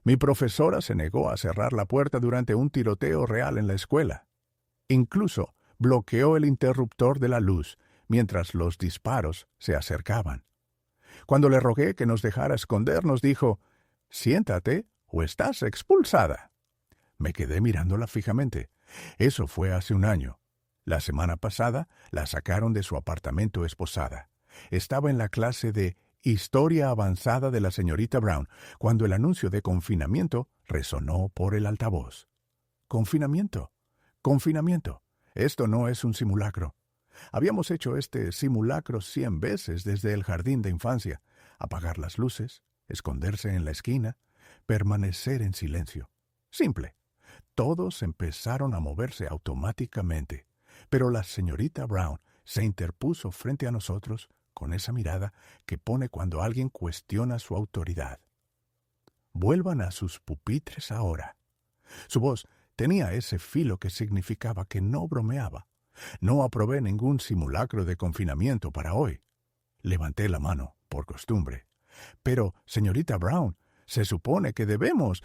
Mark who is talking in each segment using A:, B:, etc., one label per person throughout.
A: Mi profesora se negó a cerrar la puerta durante un tiroteo real en la escuela. Incluso bloqueó el interruptor de la luz mientras los disparos se acercaban. Cuando le rogué que nos dejara escondernos, dijo, «Siéntate o estás expulsada». Me quedé mirándola fijamente. Eso fue hace un año. La semana pasada la sacaron de su apartamento esposada. Estaba en la clase de Historia Avanzada de la señorita Brown cuando el anuncio de confinamiento resonó por el altavoz. «Confinamiento, confinamiento. Esto no es un simulacro». Habíamos hecho este simulacro 100 veces desde el jardín de infancia. Apagar las luces, esconderse en la esquina, permanecer en silencio. Simple. Todos empezaron a moverse automáticamente, pero la señorita Brown se interpuso frente a nosotros con esa mirada que pone cuando alguien cuestiona su autoridad. «Vuelvan a sus pupitres ahora». Su voz tenía ese filo que significaba que no bromeaba. No aprobé ningún simulacro de confinamiento para hoy. Levanté la mano, por costumbre. «Pero, señorita Brown, se supone que debemos...»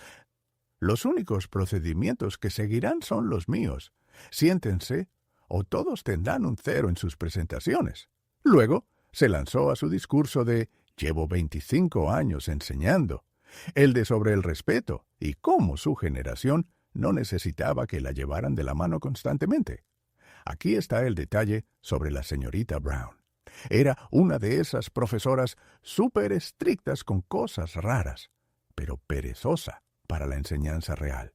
A: «Los únicos procedimientos que seguirán son los míos. Siéntense, o todos tendrán un 0 en sus presentaciones». Luego se lanzó a su discurso de «Llevo 25 años enseñando», el de sobre el respeto y cómo su generación no necesitaba que la llevaran de la mano constantemente. Aquí está el detalle sobre la señorita Brown. Era una de esas profesoras súper estrictas con cosas raras, pero perezosa para la enseñanza real.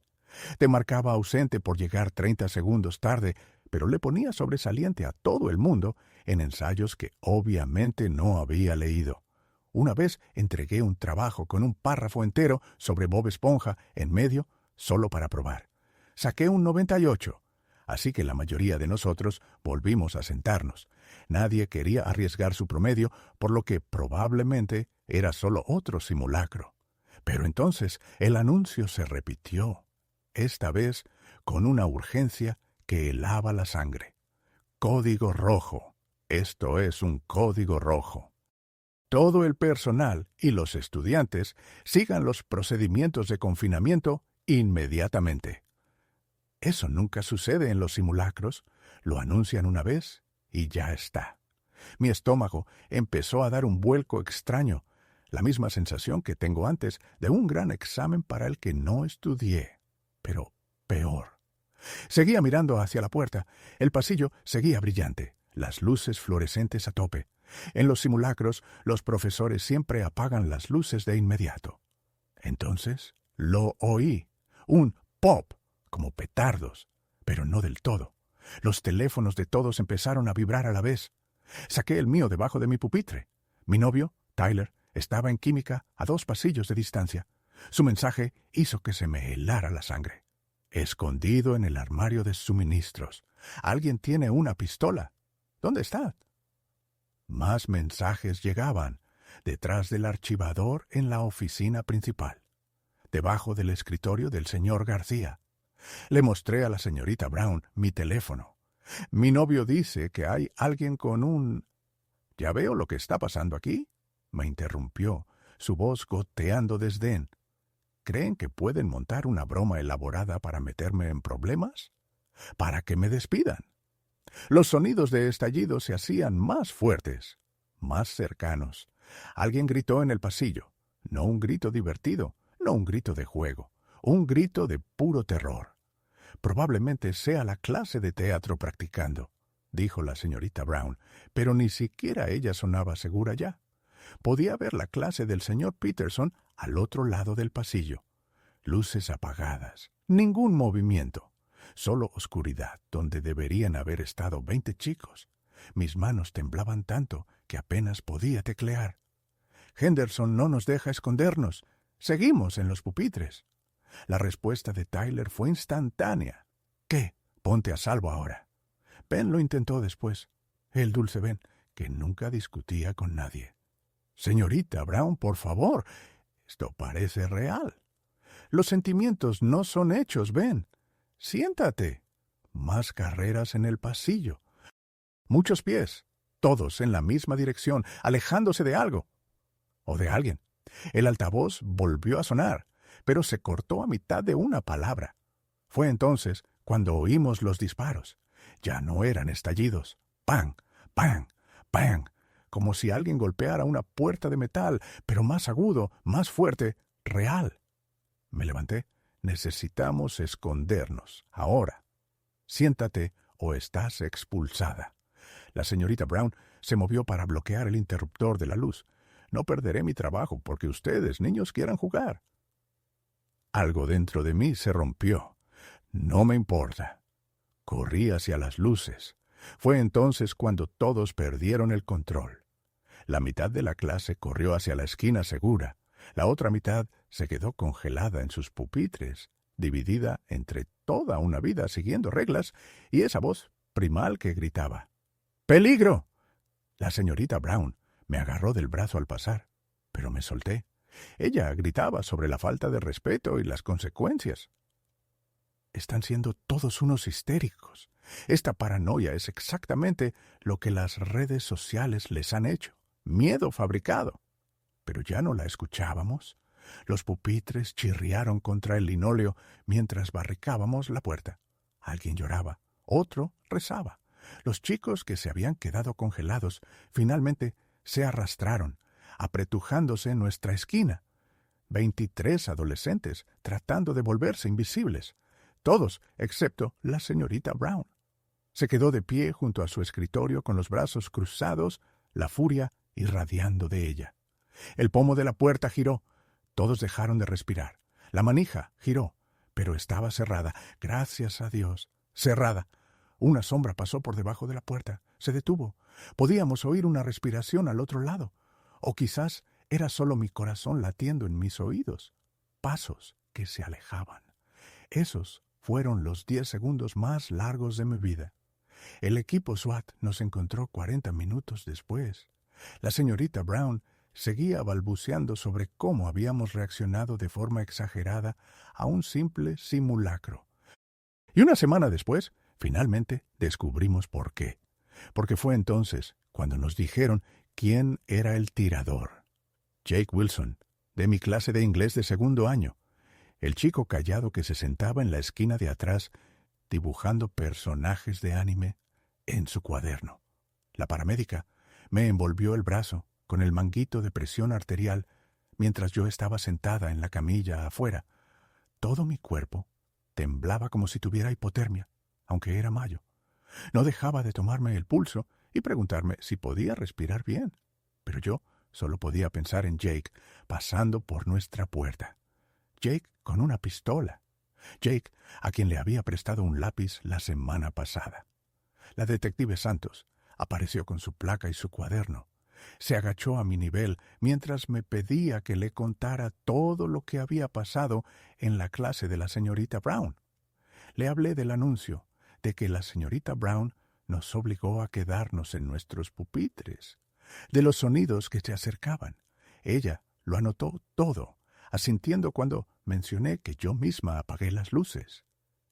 A: Te marcaba ausente por llegar 30 segundos tarde, pero le ponía sobresaliente a todo el mundo en ensayos que obviamente no había leído. Una vez entregué un trabajo con un párrafo entero sobre Bob Esponja en medio solo para probar. Saqué un 98. Así que la mayoría de nosotros volvimos a sentarnos. Nadie quería arriesgar su promedio, por lo que probablemente era solo otro simulacro. Pero entonces el anuncio se repitió, esta vez con una urgencia que helaba la sangre. «Código rojo. Esto es un código rojo. Todo el personal y los estudiantes sigan los procedimientos de confinamiento inmediatamente». Eso nunca sucede en los simulacros. Lo anuncian una vez y ya está. Mi estómago empezó a dar un vuelco extraño, la misma sensación que tengo antes de un gran examen para el que no estudié, pero peor. Seguía mirando hacia la puerta. El pasillo seguía brillante, las luces fluorescentes a tope. En los simulacros, los profesores siempre apagan las luces de inmediato. Entonces, lo oí. Un pop, como petardos, pero no del todo. Los teléfonos de todos empezaron a vibrar a la vez. Saqué el mío debajo de mi pupitre. Mi novio, Tyler, estaba en química a 2 pasillos de distancia. Su mensaje hizo que se me helara la sangre. «Escondido en el armario de suministros. Alguien tiene una pistola. ¿Dónde está?» Más mensajes llegaban, detrás del archivador en la oficina principal, debajo del escritorio del señor García. Le mostré a la señorita Brown mi teléfono. «Mi novio dice que hay alguien con un...» «¿Ya veo lo que está pasando aquí?», me interrumpió, su voz goteando desdén. «¿Creen que pueden montar una broma elaborada para meterme en problemas? ¿Para que me despidan?». Los sonidos de estallido se hacían más fuertes, más cercanos. Alguien gritó en el pasillo. No un grito divertido, no un grito de juego, un grito de puro terror. «Probablemente sea la clase de teatro practicando», dijo la señorita Brown, pero ni siquiera ella sonaba segura ya. Podía ver la clase del señor Peterson al otro lado del pasillo. Luces apagadas, ningún movimiento, solo oscuridad donde deberían haber estado 20 chicos. Mis manos temblaban tanto que apenas podía teclear. «Henderson no nos deja escondernos. Seguimos en los pupitres». La respuesta de Tyler fue instantánea. «¿Qué? Ponte a salvo ahora». Ben lo intentó después. El dulce Ben, que nunca discutía con nadie. «Señorita Brown, por favor. Esto parece real. Los sentimientos no son hechos, Ben. Siéntate». Más carreras en el pasillo. Muchos pies, todos en la misma dirección, alejándose de algo. O de alguien. El altavoz volvió a sonar. pero se cortó a mitad de una palabra. Fue entonces cuando oímos los disparos. Ya no eran estallidos. ¡Pam! ¡Pam! ¡Pam! Como si alguien golpeara una puerta de metal, pero más agudo, más fuerte, real. Me levanté. Necesitamos escondernos, ahora. Siéntate o estás expulsada. La señorita Brown se movió para bloquear el interruptor de la luz. No perderé mi trabajo porque ustedes, niños, quieran jugar. Algo dentro de mí se rompió. No me importa. Corrí hacia las luces. Fue entonces cuando todos perdieron el control. La mitad de la clase corrió hacia la esquina segura. La otra mitad se quedó congelada en sus pupitres, dividida entre toda una vida siguiendo reglas y esa voz primal que gritaba: ¡Peligro! La señorita Brown me agarró del brazo al pasar, pero me solté. Ella gritaba sobre la falta de respeto y las consecuencias. Están siendo todos unos histéricos. Esta paranoia es exactamente lo que las redes sociales les han hecho. Miedo fabricado. Pero ya no la escuchábamos. Los pupitres chirriaron contra el linóleo mientras barricábamos la puerta. Alguien lloraba, otro rezaba. Los chicos que se habían quedado congelados finalmente se arrastraron, apretujándose en nuestra esquina. 23 adolescentes tratando de volverse invisibles. Todos excepto la señorita Brown. Se quedó de pie junto a su escritorio con los brazos cruzados, la furia irradiando de ella. El pomo de la puerta giró. Todos dejaron de respirar. La manija giró, pero estaba cerrada. Gracias a Dios. Cerrada. Una sombra pasó por debajo de la puerta. Se detuvo. Podíamos oír una respiración al otro lado. O quizás era solo mi corazón latiendo en mis oídos. Pasos que se alejaban. Esos fueron los 10 segundos más largos de mi vida. El equipo SWAT nos encontró 40 minutos después. La señorita Brown seguía balbuceando sobre cómo habíamos reaccionado de forma exagerada a un simple simulacro. Y una semana después, finalmente descubrimos por qué. Porque fue entonces cuando nos dijeron quién era el tirador. Jake Wilson, de mi clase de inglés de segundo año. El chico callado que se sentaba en la esquina de atrás dibujando personajes de anime en su cuaderno. La paramédica me envolvió el brazo con el manguito de presión arterial mientras yo estaba sentada en la camilla afuera. Todo mi cuerpo temblaba como si tuviera hipotermia, aunque era mayo. No dejaba de tomarme el pulso y preguntarme si podía respirar bien. Pero yo solo podía pensar en Jake pasando por nuestra puerta. Jake con una pistola. Jake, a quien le había prestado un lápiz la semana pasada. La detective Santos apareció con su placa y su cuaderno. Se agachó a mi nivel mientras me pedía que le contara todo lo que había pasado en la clase de la señorita Brown. Le hablé del anuncio, de que la señorita Brown nos obligó a quedarnos en nuestros pupitres, de los sonidos que se acercaban. Ella lo anotó todo, asintiendo cuando mencioné que yo misma apagué las luces.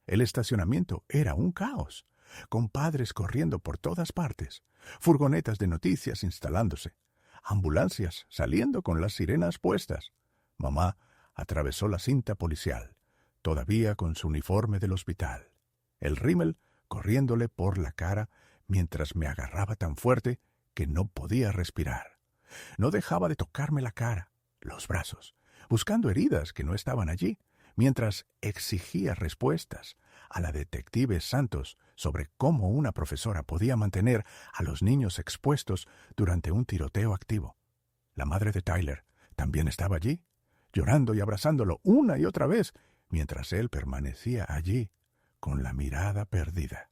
A: El estacionamiento era un caos, con padres corriendo por todas partes, furgonetas de noticias instalándose, ambulancias saliendo con las sirenas puestas. Mamá atravesó la cinta policial, todavía con su uniforme del hospital. El rímel corriéndole por la cara mientras me agarraba tan fuerte que no podía respirar. No dejaba de tocarme la cara, los brazos, buscando heridas que no estaban allí, mientras exigía respuestas a la detective Santos sobre cómo una profesora podía mantener a los niños expuestos durante un tiroteo activo. La madre de Tyler también estaba allí, llorando y abrazándolo una y otra vez, mientras él permanecía allí, con la mirada perdida.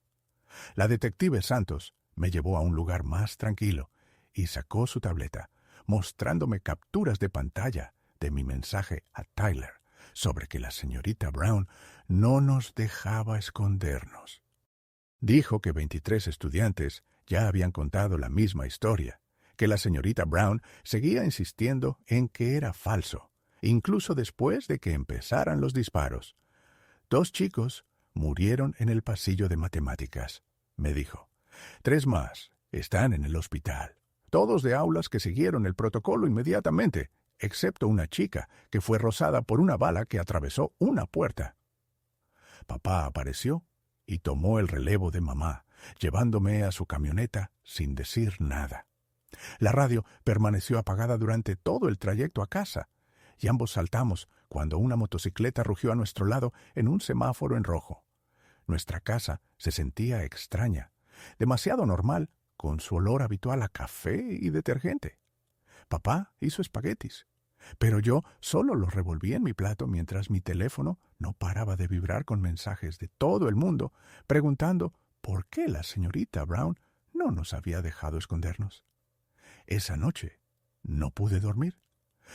A: La detective Santos me llevó a un lugar más tranquilo y sacó su tableta, mostrándome capturas de pantalla de mi mensaje a Tyler sobre que la señorita Brown no nos dejaba escondernos. Dijo que 23 estudiantes ya habían contado la misma historia, que la señorita Brown seguía insistiendo en que era falso, incluso después de que empezaran los disparos. 2 chicos murieron en el pasillo de matemáticas, me dijo. 3 más están en el hospital, todos de aulas que siguieron el protocolo inmediatamente, excepto una chica que fue rozada por una bala que atravesó una puerta. Papá apareció y tomó el relevo de mamá, llevándome a su camioneta sin decir nada. La radio permaneció apagada durante todo el trayecto a casa, y ambos saltamos cuando una motocicleta rugió a nuestro lado en un semáforo en rojo. Nuestra casa se sentía extraña, demasiado normal, con su olor habitual a café y detergente. Papá hizo espaguetis, pero yo solo los revolví en mi plato mientras mi teléfono no paraba de vibrar con mensajes de todo el mundo preguntando por qué la señorita Brown no nos había dejado escondernos. Esa noche no pude dormir.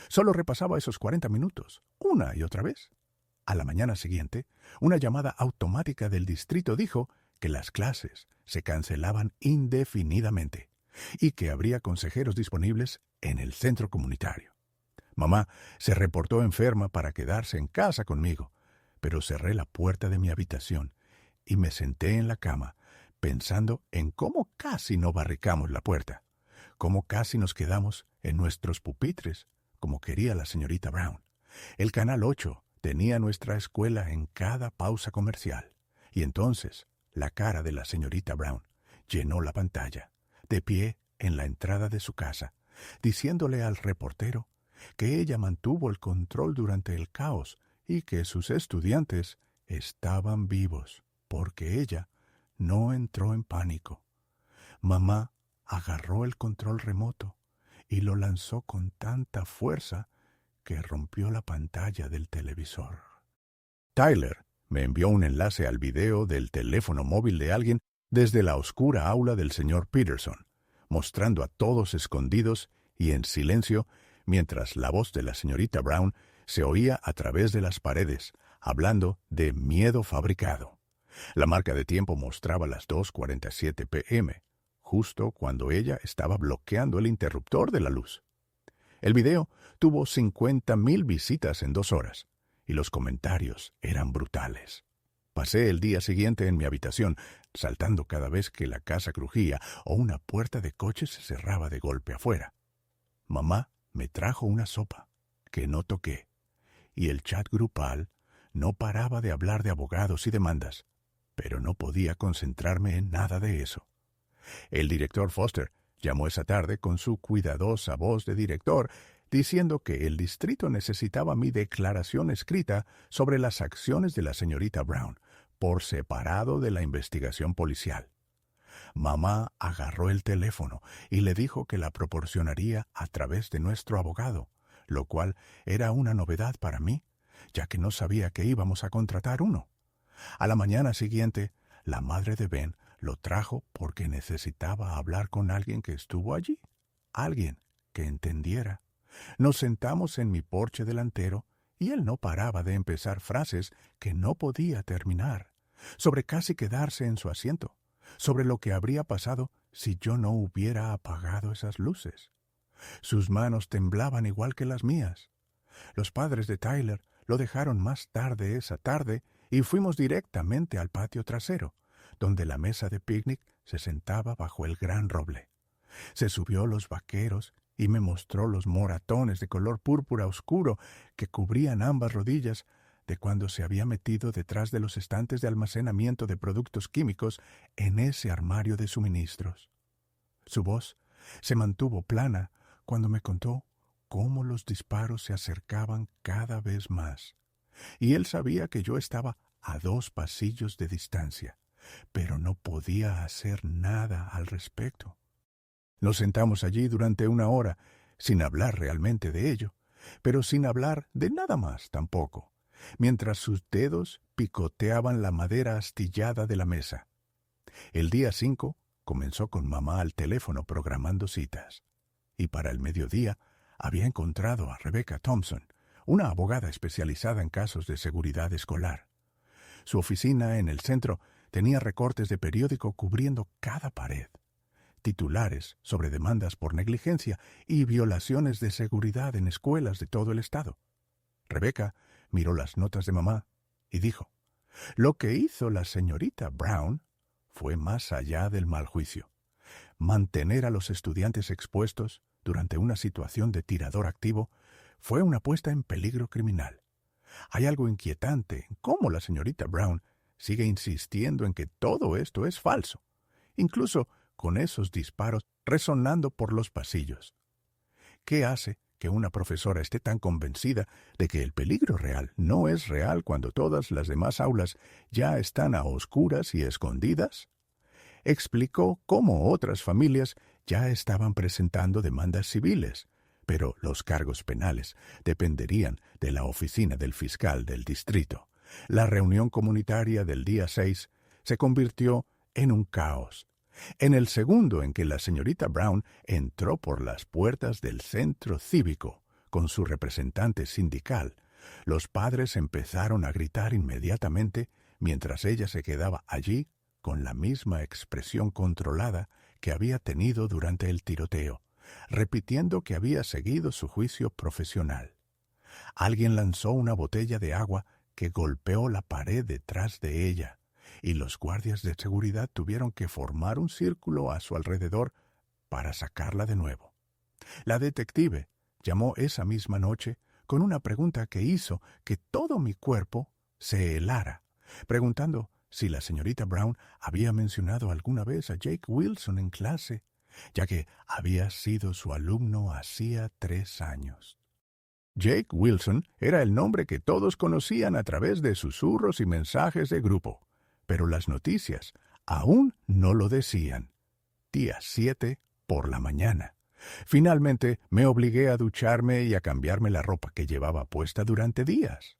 A: Solo repasaba esos 40 minutos, una y otra vez. A la mañana siguiente, una llamada automática del distrito dijo que las clases se cancelaban indefinidamente y que habría consejeros disponibles en el centro comunitario. Mamá se reportó enferma para quedarse en casa conmigo, pero cerré la puerta de mi habitación y me senté en la cama pensando en cómo casi no barricamos la puerta, cómo casi nos quedamos en nuestros pupitres, como quería la señorita Brown. El Canal 8 tenía nuestra escuela en cada pausa comercial, y entonces la cara de la señorita Brown llenó la pantalla, de pie en la entrada de su casa, diciéndole al reportero que ella mantuvo el control durante el caos y que sus estudiantes estaban vivos, porque ella no entró en pánico. Mamá agarró el control remoto y lo lanzó con tanta fuerza que rompió la pantalla del televisor. Tyler me envió un enlace al video del teléfono móvil de alguien desde la oscura aula del señor Peterson, mostrando a todos escondidos y en silencio mientras la voz de la señorita Brown se oía a través de las paredes, hablando de miedo fabricado. La marca de tiempo mostraba las 2:47 p.m., justo cuando ella estaba bloqueando el interruptor de la luz. El video tuvo 50,000 visitas en 2 horas, y los comentarios eran brutales. Pasé el día siguiente en mi habitación, saltando cada vez que la casa crujía o una puerta de coche se cerraba de golpe afuera. Mamá me trajo una sopa, que no toqué, y el chat grupal no paraba de hablar de abogados y demandas, pero no podía concentrarme en nada de eso. El director Foster llamó esa tarde con su cuidadosa voz de director, diciendo que el distrito necesitaba mi declaración escrita sobre las acciones de la señorita Brown, por separado de la investigación policial. Mamá agarró el teléfono y le dijo que la proporcionaría a través de nuestro abogado, lo cual era una novedad para mí, ya que no sabía que íbamos a contratar uno. A la mañana siguiente, la madre de Ben lo trajo porque necesitaba hablar con alguien que estuvo allí, alguien que entendiera. Nos sentamos en mi porche delantero y él no paraba de empezar frases que no podía terminar, sobre casi quedarse en su asiento, sobre lo que habría pasado si yo no hubiera apagado esas luces. Sus manos temblaban igual que las mías. Los padres de Tyler lo dejaron más tarde esa tarde y fuimos directamente al patio trasero, donde la mesa de picnic se sentaba bajo el gran roble. Se subió los vaqueros y me mostró los moratones de color púrpura oscuro que cubrían ambas rodillas de cuando se había metido detrás de los estantes de almacenamiento de productos químicos en ese armario de suministros. Su voz se mantuvo plana cuando me contó cómo los disparos se acercaban cada vez más, y él sabía que yo estaba a 2 pasillos de distancia, pero no podía hacer nada al respecto. Nos sentamos allí durante 1 hora, sin hablar realmente de ello, pero sin hablar de nada más tampoco, mientras sus dedos picoteaban la madera astillada de la mesa. El día 5 comenzó con mamá al teléfono programando citas, y para el mediodía había encontrado a Rebecca Thompson, una abogada especializada en casos de seguridad escolar. Su oficina en el centro tenía recortes de periódico cubriendo cada pared, titulares sobre demandas por negligencia y violaciones de seguridad en escuelas de todo el estado. Rebecca miró las notas de mamá y dijo: «Lo que hizo la señorita Brown fue más allá del mal juicio. Mantener a los estudiantes expuestos durante una situación de tirador activo Fue una puesta en peligro criminal. Hay algo inquietante en cómo la señorita Brown sigue insistiendo en que todo esto es falso, incluso con esos disparos resonando por los pasillos. ¿Qué hace que una profesora esté tan convencida de que el peligro real no es real cuando todas las demás aulas ya están a oscuras y escondidas? Explicó cómo otras familias ya estaban presentando demandas civiles, pero los cargos penales dependerían de la oficina del fiscal del distrito. La reunión comunitaria del día 6 se convirtió en un caos. En el segundo en que la señorita Brown entró por las puertas del centro cívico con su representante sindical, los padres empezaron a gritar inmediatamente mientras ella se quedaba allí con la misma expresión controlada que había tenido durante el tiroteo, repitiendo que había seguido su juicio profesional. Alguien lanzó una botella de agua que golpeó la pared detrás de ella, y los guardias de seguridad tuvieron que formar un círculo a su alrededor para sacarla de nuevo. La detective llamó esa misma noche con una pregunta que hizo que todo mi cuerpo se helara, preguntando si la señorita Brown había mencionado alguna vez a Jake Wilson en clase, ya que había sido su alumno hacía 3 años. Jake Wilson era el nombre que todos conocían a través de susurros y mensajes de grupo, pero las noticias aún no lo decían. Día 7 por la mañana. Finalmente me obligué a ducharme y a cambiarme la ropa que llevaba puesta durante días.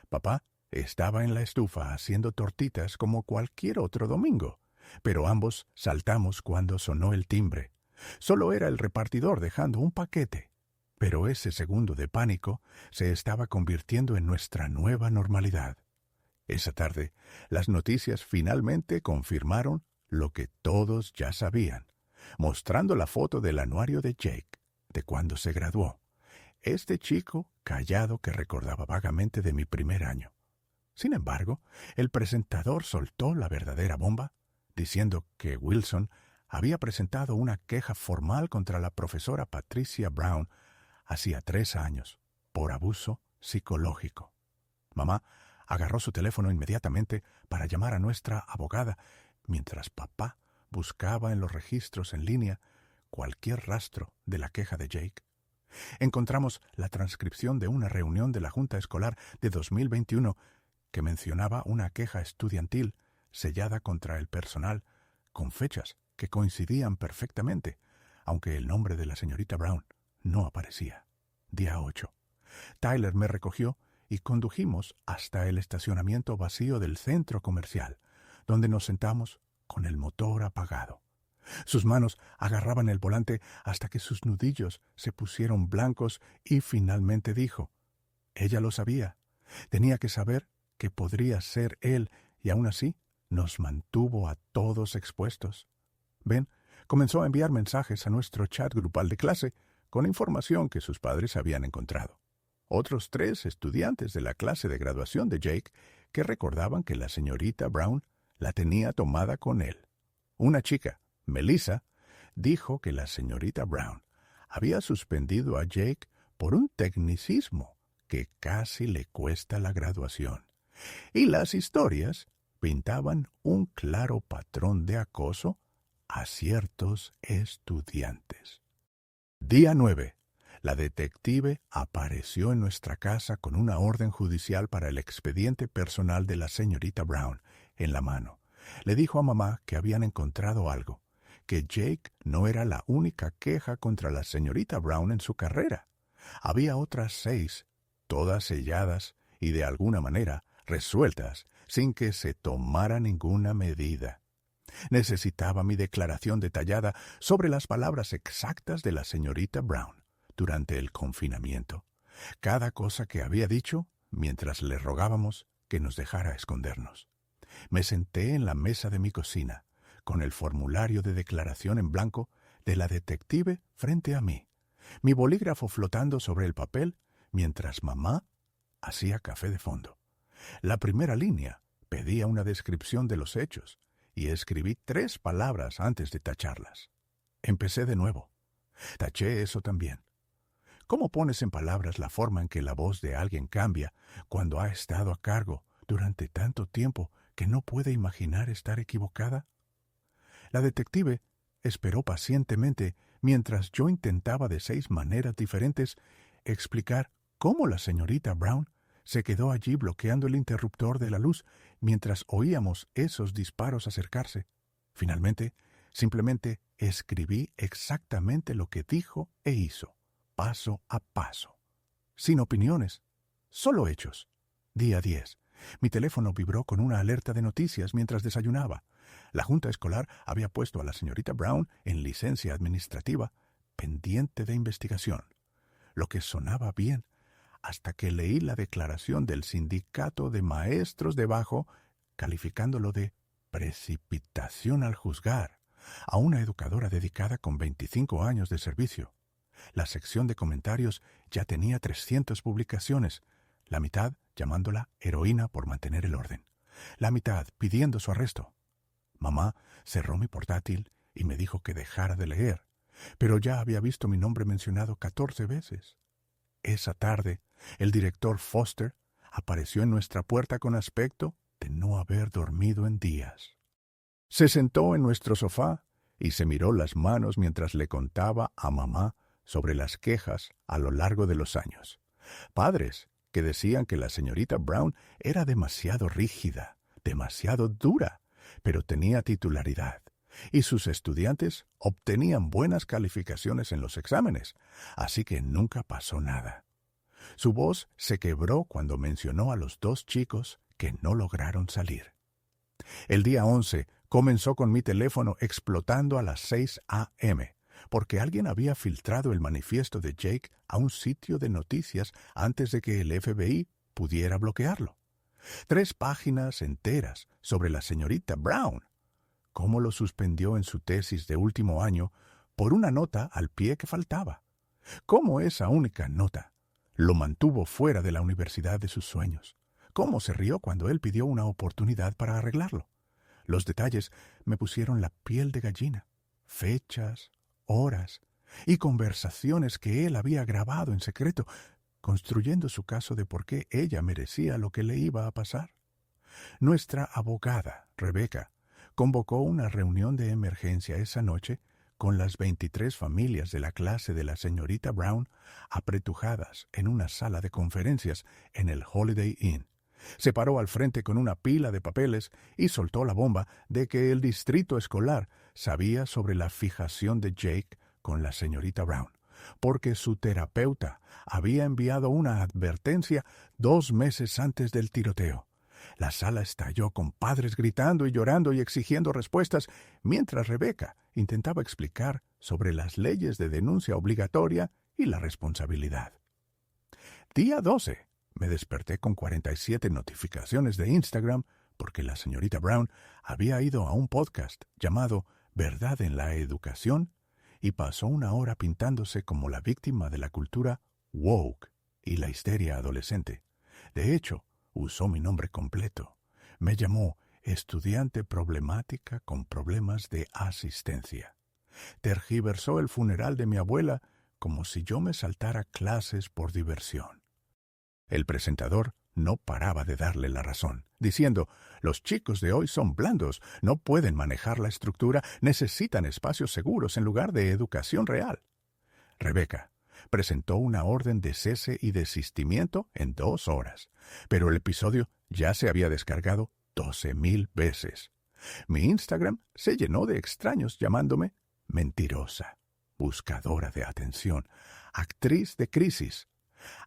A: Papá estaba en la estufa haciendo tortitas como cualquier otro domingo, pero ambos saltamos cuando sonó el timbre. Solo era el repartidor dejando un paquete, pero ese segundo de pánico se estaba convirtiendo en nuestra nueva normalidad. Esa tarde, las noticias finalmente confirmaron lo que todos ya sabían, mostrando la foto del anuario de Jake, de cuando se graduó. Este chico callado que recordaba vagamente de mi primer año. Sin embargo, el presentador soltó la verdadera bomba, diciendo que Wilson había presentado una queja formal contra la profesora Patricia Brown hacía 3 años, por abuso psicológico. Mamá agarró su teléfono inmediatamente para llamar a nuestra abogada, mientras papá buscaba en los registros en línea cualquier rastro de la queja de Jake. Encontramos la transcripción de una reunión de la Junta Escolar de 2021 que mencionaba una queja estudiantil sellada contra el personal, con fechas que coincidían perfectamente, aunque el nombre de la señorita Brown no aparecía. Día 8. Tyler me recogió y condujimos hasta el estacionamiento vacío del centro comercial, donde nos sentamos con el motor apagado. Sus manos agarraban el volante hasta que sus nudillos se pusieron blancos y finalmente dijo: ella lo sabía, tenía que saber que podría ser él y aún así nos mantuvo a todos expuestos. Ben comenzó a enviar mensajes a nuestro chat grupal de clase con información que sus padres habían encontrado. Otros 3 estudiantes de la clase de graduación de Jake que recordaban que la señorita Brown la tenía tomada con él. Una chica, Melissa, dijo que la señorita Brown había suspendido a Jake por un tecnicismo que casi le cuesta la graduación. Y las historias pintaban un claro patrón de acoso a ciertos estudiantes. Día 9. La detective apareció en nuestra casa con una orden judicial para el expediente personal de la señorita Brown en la mano. Le dijo a mamá que habían encontrado algo, que Jake no era la única queja contra la señorita Brown en su carrera. Había otras 6, todas selladas y de alguna manera resueltas sin que se tomara ninguna medida. Necesitaba mi declaración detallada sobre las palabras exactas de la señorita Brown durante el confinamiento. Cada cosa que había dicho mientras le rogábamos que nos dejara escondernos. Me senté en la mesa de mi cocina, con el formulario de declaración en blanco de la detective frente a mí, mi bolígrafo flotando sobre el papel mientras mamá hacía café de fondo. La primera línea pedía una descripción de los hechos y escribí 3 palabras antes de tacharlas. Empecé de nuevo. Taché eso también. ¿Cómo pones en palabras la forma en que la voz de alguien cambia cuando ha estado a cargo durante tanto tiempo que no puede imaginar estar equivocada? La detective esperó pacientemente mientras yo intentaba de 6 maneras diferentes explicar cómo la señorita Brown se quedó allí bloqueando el interruptor de la luz mientras oíamos esos disparos acercarse. Finalmente, simplemente escribí exactamente lo que dijo e hizo, paso a paso. Sin opiniones, solo hechos. Día 10. Mi teléfono vibró con una alerta de noticias mientras desayunaba. La junta escolar había puesto a la señorita Brown en licencia administrativa, pendiente de investigación. Lo que sonaba bien, hasta que leí la declaración del sindicato de maestros debajo, calificándolo de precipitación al juzgar a una educadora dedicada con 25 años de servicio. La sección de comentarios ya tenía 300 publicaciones, la mitad llamándola heroína por mantener el orden, la mitad pidiendo su arresto. Mamá cerró mi portátil y me dijo que dejara de leer, pero ya había visto mi nombre mencionado 14 veces. Esa tarde, el director Foster apareció en nuestra puerta con aspecto de no haber dormido en días. Se sentó en nuestro sofá y se miró las manos mientras le contaba a mamá sobre las quejas a lo largo de los años. Padres que decían que la señorita Brown era demasiado rígida, demasiado dura, pero tenía titularidad, y sus estudiantes obtenían buenas calificaciones en los exámenes, así que nunca pasó nada. Su voz se quebró cuando mencionó a los 2 chicos que no lograron salir. El día 11 comenzó con mi teléfono explotando a las 6 a.m., porque alguien había filtrado el manifiesto de Jake a un sitio de noticias antes de que el FBI pudiera bloquearlo. 3 páginas enteras sobre la señorita Brown. Cómo lo suspendió en su tesis de último año por una nota al pie que faltaba. Cómo esa única nota lo mantuvo fuera de la universidad de sus sueños. Cómo se rió cuando él pidió una oportunidad para arreglarlo. Los detalles me pusieron la piel de gallina. Fechas, horas y conversaciones que él había grabado en secreto, construyendo su caso de por qué ella merecía lo que le iba a pasar. Nuestra abogada, Rebecca, convocó una reunión de emergencia esa noche con las 23 familias de la clase de la señorita Brown apretujadas en una sala de conferencias en el Holiday Inn. Se paró al frente con una pila de papeles y soltó la bomba de que el distrito escolar sabía sobre la fijación de Jake con la señorita Brown, porque su terapeuta había enviado una advertencia 2 meses antes del tiroteo. La sala estalló con padres gritando y llorando y exigiendo respuestas, mientras Rebecca intentaba explicar sobre las leyes de denuncia obligatoria y la responsabilidad. Día 12. Me desperté con 47 notificaciones de Instagram porque la señorita Brown había ido a un podcast llamado Verdad en la Educación y pasó una hora pintándose como la víctima de la cultura woke y la histeria adolescente. De hecho, usó mi nombre completo. Me llamó estudiante problemática con problemas de asistencia. Tergiversó el funeral de mi abuela como si yo me saltara clases por diversión. El presentador no paraba de darle la razón, diciendo, los chicos de hoy son blandos, no pueden manejar la estructura, necesitan espacios seguros en lugar de educación real. Rebecca presentó una orden de cese y desistimiento en 2 horas, pero el episodio ya se había descargado 12,000 veces. Mi Instagram se llenó de extraños llamándome mentirosa, buscadora de atención, actriz de crisis.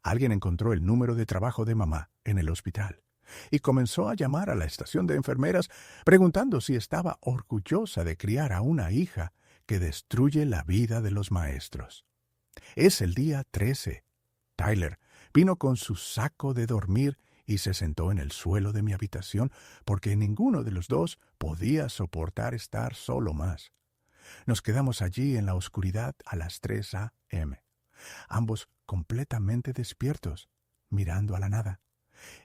A: Alguien encontró el número de trabajo de mamá en el hospital y comenzó a llamar a la estación de enfermeras preguntando si estaba orgullosa de criar a una hija que destruye la vida de los maestros. Es el día 13. Tyler vino con su saco de dormir y se sentó en el suelo de mi habitación porque ninguno de los 2 podía soportar estar solo más. Nos quedamos allí en la oscuridad a las 3 a.m., ambos completamente despiertos, mirando a la nada.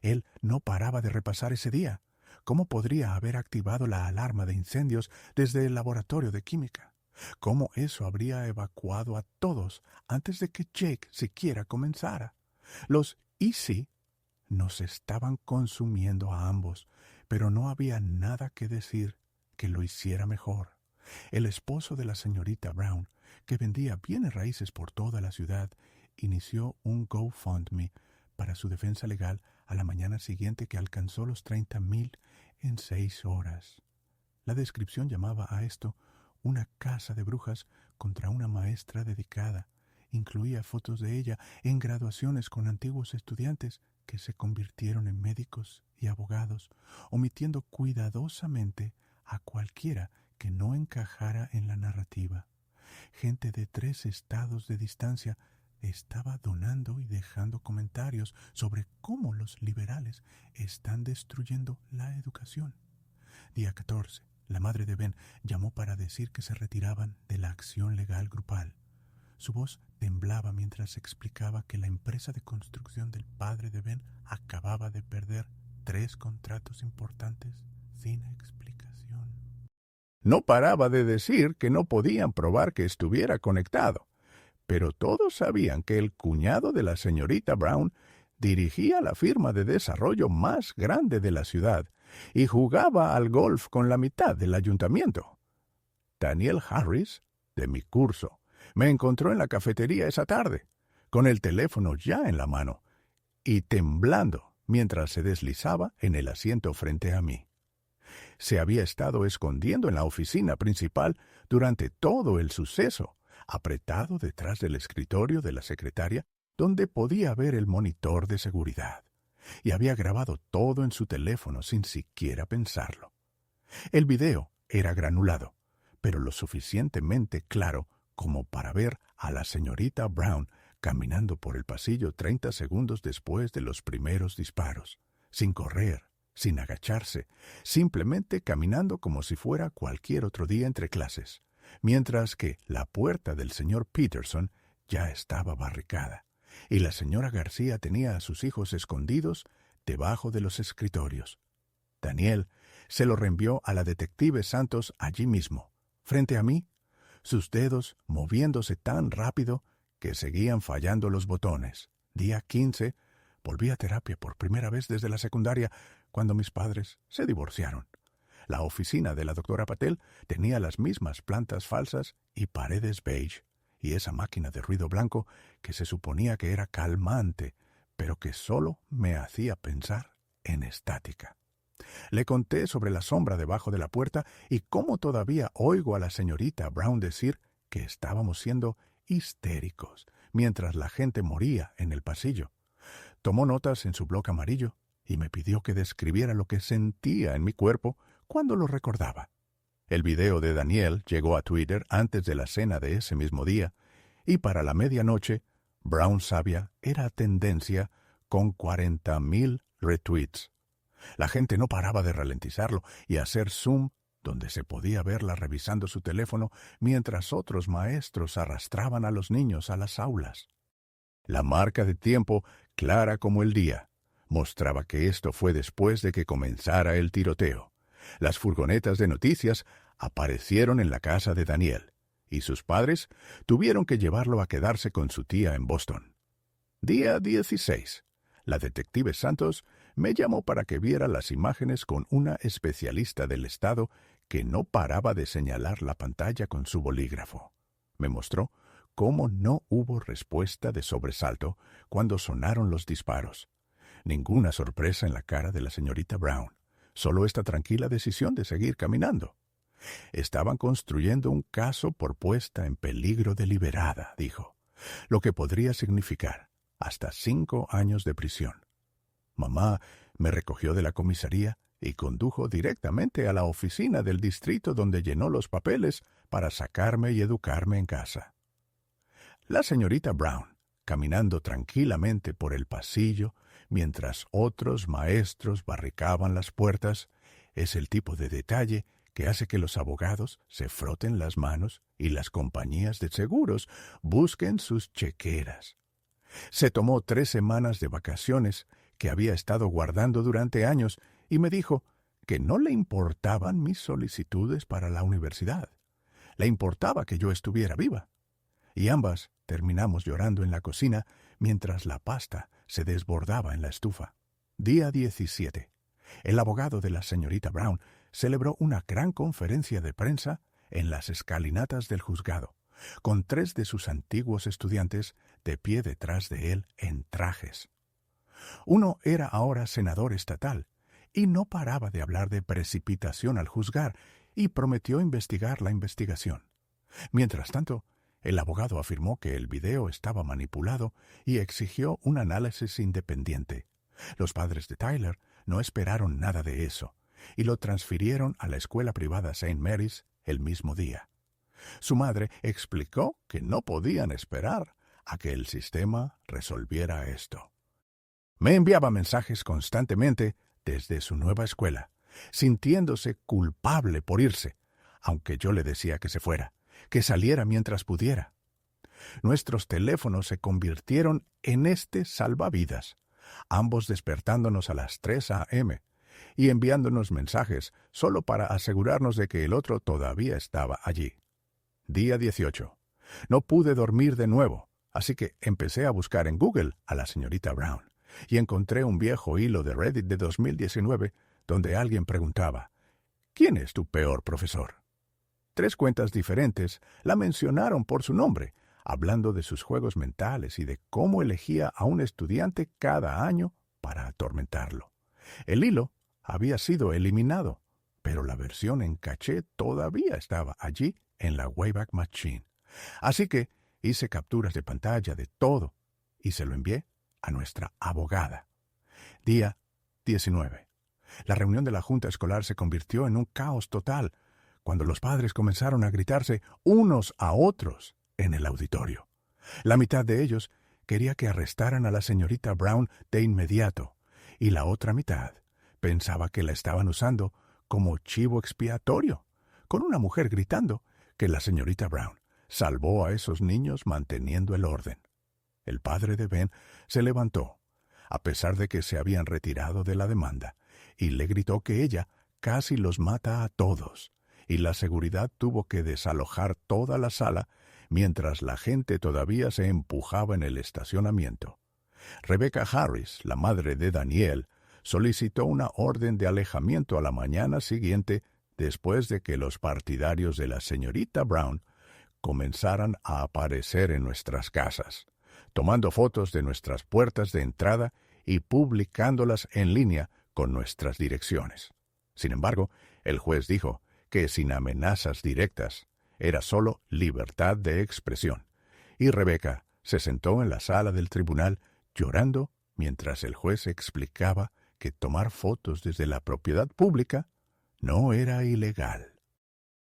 A: Él no paraba de repasar ese día. ¿Cómo podría haber activado la alarma de incendios desde el laboratorio de química? ¿Cómo eso habría evacuado a todos antes de que Jake siquiera comenzara? Los Easy nos estaban consumiendo a ambos, pero no había nada que decir que lo hiciera mejor. El esposo de la señorita Brown, que vendía bienes raíces por toda la ciudad, inició un GoFundMe para su defensa legal a la mañana siguiente, que alcanzó los 30,000 en 6 horas. La descripción llamaba a esto una casa de brujas contra una maestra dedicada. Incluía fotos de ella en graduaciones con antiguos estudiantes que se convirtieron en médicos y abogados, omitiendo cuidadosamente a cualquiera que no encajara en la narrativa. Gente de 3 estados de distancia estaba donando y dejando comentarios sobre cómo los liberales están destruyendo la educación. Día 14. La madre de Ben llamó para decir que se retiraban de la acción legal grupal. Su voz temblaba mientras explicaba que la empresa de construcción del padre de Ben acababa de perder 3 contratos importantes sin explicación. No paraba de decir que no podían probar que estuviera conectado, pero todos sabían que el cuñado de la señorita Brown dirigía la firma de desarrollo más grande de la ciudad y jugaba al golf con la mitad del ayuntamiento. Daniel Harris, de mi curso, me encontró en la cafetería esa tarde, con el teléfono ya en la mano y temblando mientras se deslizaba en el asiento frente a mí. Se había estado escondiendo en la oficina principal durante todo el suceso, apretado detrás del escritorio de la secretaria, donde podía ver el monitor de seguridad, y había grabado todo en su teléfono sin siquiera pensarlo. El video era granulado, pero lo suficientemente claro como para ver a la señorita Brown caminando por el pasillo 30 segundos después de los primeros disparos, sin correr, sin agacharse, simplemente caminando como si fuera cualquier otro día entre clases, mientras que la puerta del señor Peterson ya estaba barricada, y la señora García tenía a sus hijos escondidos debajo de los escritorios. Daniel se lo reenvió a la detective Santos allí mismo, frente a mí, sus dedos moviéndose tan rápido que seguían fallando los botones. Día 15, volví a terapia por primera vez desde la secundaria, cuando mis padres se divorciaron. La oficina de la doctora Patel tenía las mismas plantas falsas y paredes beige, y esa máquina de ruido blanco que se suponía que era calmante, pero que solo me hacía pensar en estática. Le conté sobre la sombra debajo de la puerta y cómo todavía oigo a la señorita Brown decir que estábamos siendo histéricos mientras la gente moría en el pasillo. Tomó notas en su bloc amarillo y me pidió que describiera lo que sentía en mi cuerpo cuando lo recordaba. El video de Daniel llegó a Twitter antes de la cena de ese mismo día, y para la medianoche, Brown Sabia era tendencia con 40,000 retweets. La gente no paraba de ralentizarlo y hacer zoom, donde se podía verla revisando su teléfono mientras otros maestros arrastraban a los niños a las aulas. La marca de tiempo, clara como el día, mostraba que esto fue después de que comenzara el tiroteo. Las furgonetas de noticias aparecieron en la casa de Daniel, y sus padres tuvieron que llevarlo a quedarse con su tía en Boston. Día 16. La detective Santos me llamó para que viera las imágenes con una especialista del estado que no paraba de señalar la pantalla con su bolígrafo. Me mostró cómo no hubo respuesta de sobresalto cuando sonaron los disparos. Ninguna sorpresa en la cara de la señorita Brown, solo esta tranquila decisión de seguir caminando. Estaban construyendo un caso por puesta en peligro deliberada, dijo, lo que podría significar hasta 5 años de prisión. Mamá me recogió de la comisaría y condujo directamente a la oficina del distrito, donde llenó los papeles para sacarme y educarme en casa. La señorita Brown, caminando tranquilamente por el pasillo mientras otros maestros barricaban las puertas, es el tipo de detalle que hace que los abogados se froten las manos y las compañías de seguros busquen sus chequeras. Se tomó 3 semanas de vacaciones que había estado guardando durante años y me dijo que no le importaban mis solicitudes para la universidad. Le importaba que yo estuviera viva. Y ambas terminamos llorando en la cocina mientras la pasta se desbordaba en la estufa. Día 17. El abogado de la señorita Brown celebró una gran conferencia de prensa en las escalinatas del juzgado, con 3 de sus antiguos estudiantes de pie detrás de él en trajes. Uno era ahora senador estatal, y no paraba de hablar de precipitación al juzgar, y prometió investigar la investigación. Mientras tanto, el abogado afirmó que el video estaba manipulado y exigió un análisis independiente. Los padres de Tyler no esperaron nada de eso, y lo transfirieron a la escuela privada St. Mary's el mismo día. Su madre explicó que no podían esperar a que el sistema resolviera esto. Me enviaba mensajes constantemente desde su nueva escuela, sintiéndose culpable por irse, aunque yo le decía que se fuera, que saliera mientras pudiera. Nuestros teléfonos se convirtieron en este salvavidas, ambos despertándonos a las 3 a.m. y enviándonos mensajes solo para asegurarnos de que el otro todavía estaba allí. Día 18. No pude dormir de nuevo, así que empecé a buscar en Google a la señorita Brown, y encontré un viejo hilo de Reddit de 2019 donde alguien preguntaba: ¿quién es tu peor profesor? 3 cuentas diferentes la mencionaron por su nombre, hablando de sus juegos mentales y de cómo elegía a un estudiante cada año para atormentarlo. El hilo había sido eliminado, pero la versión en caché todavía estaba allí en la Wayback Machine. Así que hice capturas de pantalla de todo y se lo envié a nuestra abogada. Día 19. La reunión de la junta escolar se convirtió en un caos total cuando los padres comenzaron a gritarse unos a otros en el auditorio. La mitad de ellos quería que arrestaran a la señorita Brown de inmediato, y la otra mitad pensaba que la estaban usando como chivo expiatorio, con una mujer gritando que la señorita Brown salvó a esos niños manteniendo el orden. El padre de Ben se levantó, a pesar de que se habían retirado de la demanda, y le gritó que ella casi los mata a todos, y la seguridad tuvo que desalojar toda la sala mientras la gente todavía se empujaba en el estacionamiento. Rebecca Harris, la madre de Daniel, solicitó una orden de alejamiento a la mañana siguiente después de que los partidarios de la señorita Brown comenzaran a aparecer en nuestras casas, tomando fotos de nuestras puertas de entrada y publicándolas en línea con nuestras direcciones. Sin embargo, el juez dijo que sin amenazas directas era solo libertad de expresión, y Rebecca se sentó en la sala del tribunal llorando mientras el juez explicaba que tomar fotos desde la propiedad pública no era ilegal.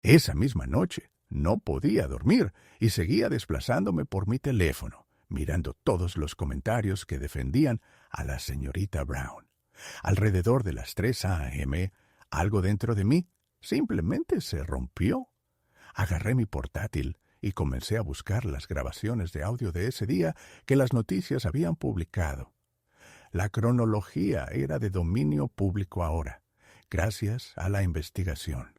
A: Esa misma noche no podía dormir y seguía desplazándome por mi teléfono, mirando todos los comentarios que defendían a la señorita Brown. Alrededor de las 3 a.m., algo dentro de mí simplemente se rompió. Agarré mi portátil y comencé a buscar las grabaciones de audio de ese día que las noticias habían publicado. La cronología era de dominio público ahora, gracias a la investigación.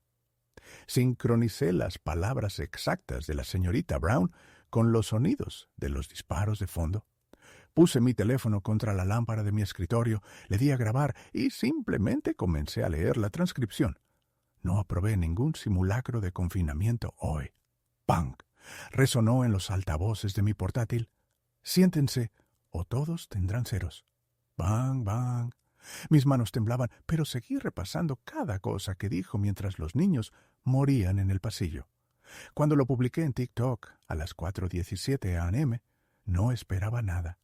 A: Sincronicé las palabras exactas de la señorita Brown con los sonidos de los disparos de fondo. Puse mi teléfono contra la lámpara de mi escritorio, le di a grabar y simplemente comencé a leer la transcripción. No aprobé ningún simulacro de confinamiento hoy. ¡Pang! Resonó en los altavoces de mi portátil. Siéntense, o todos tendrán ceros. ¡Bang, bang! Mis manos temblaban, pero seguí repasando cada cosa que dijo mientras los niños morían en el pasillo. Cuando lo publiqué en TikTok a las 4:17 a.m., no esperaba nada.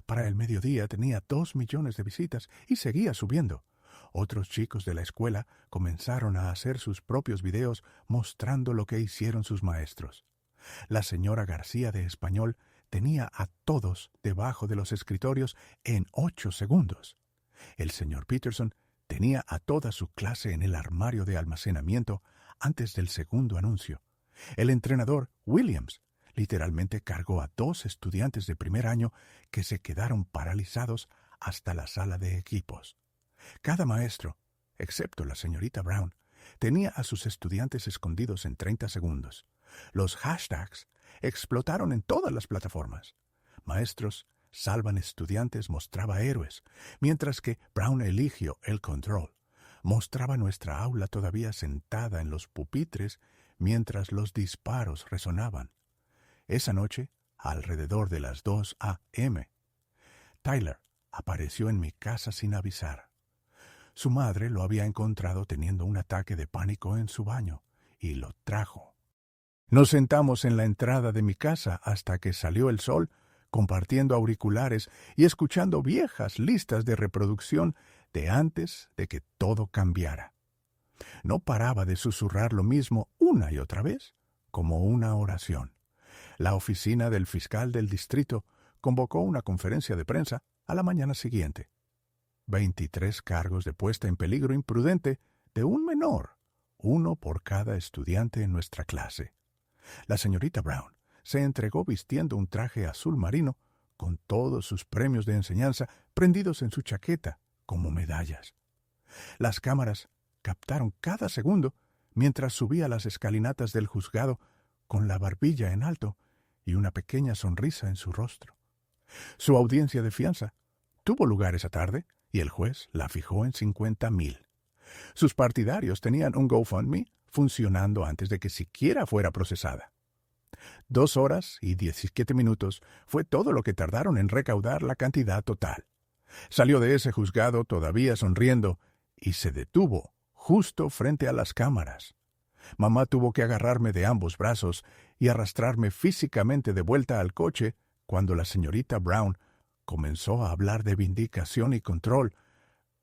A: Para el mediodía tenía 2 millones de visitas y seguía subiendo. Otros chicos de la escuela comenzaron a hacer sus propios videos mostrando lo que hicieron sus maestros. La señora García de Español tenía a todos debajo de los escritorios en 8 segundos. El señor Peterson tenía a toda su clase en el armario de almacenamiento antes del segundo anuncio. El entrenador, Williams, literalmente cargó a 2 estudiantes de primer año que se quedaron paralizados hasta la sala de equipos. Cada maestro, excepto la señorita Brown, tenía a sus estudiantes escondidos en 30 segundos, Los hashtags explotaron en todas las plataformas. Maestros salvan estudiantes mostraba héroes, mientras que Brown eligió el control. Mostraba nuestra aula todavía sentada en los pupitres mientras los disparos resonaban. Esa noche, alrededor de las 2 a.m., Tyler apareció en mi casa sin avisar. Su madre lo había encontrado teniendo un ataque de pánico en su baño y lo trajo. Nos sentamos en la entrada de mi casa hasta que salió el sol, compartiendo auriculares y escuchando viejas listas de reproducción de antes de que todo cambiara. No paraba de susurrar lo mismo una y otra vez, como una oración. La oficina del fiscal del distrito convocó una conferencia de prensa a la mañana siguiente. 23 cargos de puesta en peligro imprudente de un menor, uno por cada estudiante en nuestra clase. La señorita Brown se entregó vistiendo un traje azul marino con todos sus premios de enseñanza prendidos en su chaqueta como medallas. Las cámaras captaron cada segundo mientras subía las escalinatas del juzgado con la barbilla en alto y una pequeña sonrisa en su rostro. Su audiencia de fianza tuvo lugar esa tarde y el juez la fijó en $50,000. Sus partidarios tenían un GoFundMe funcionando antes de que siquiera fuera procesada. 2 horas y 17 minutos fue todo lo que tardaron en recaudar la cantidad total. Salió de ese juzgado todavía sonriendo y se detuvo justo frente a las cámaras. Mamá tuvo que agarrarme de ambos brazos y arrastrarme físicamente de vuelta al coche cuando la señorita Brown comenzó a hablar de vindicación y control.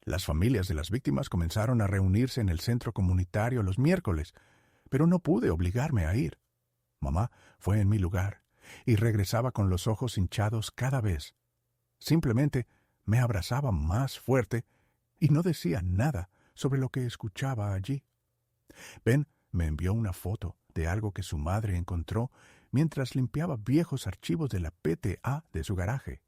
A: Las familias de las víctimas comenzaron a reunirse en el centro comunitario los miércoles, pero no pude obligarme a ir. Mamá fue en mi lugar y regresaba con los ojos hinchados cada vez. Simplemente me abrazaba más fuerte y no decía nada sobre lo que escuchaba allí. Ben me envió una foto de algo que su madre encontró mientras limpiaba viejos archivos de la PTA de su garaje.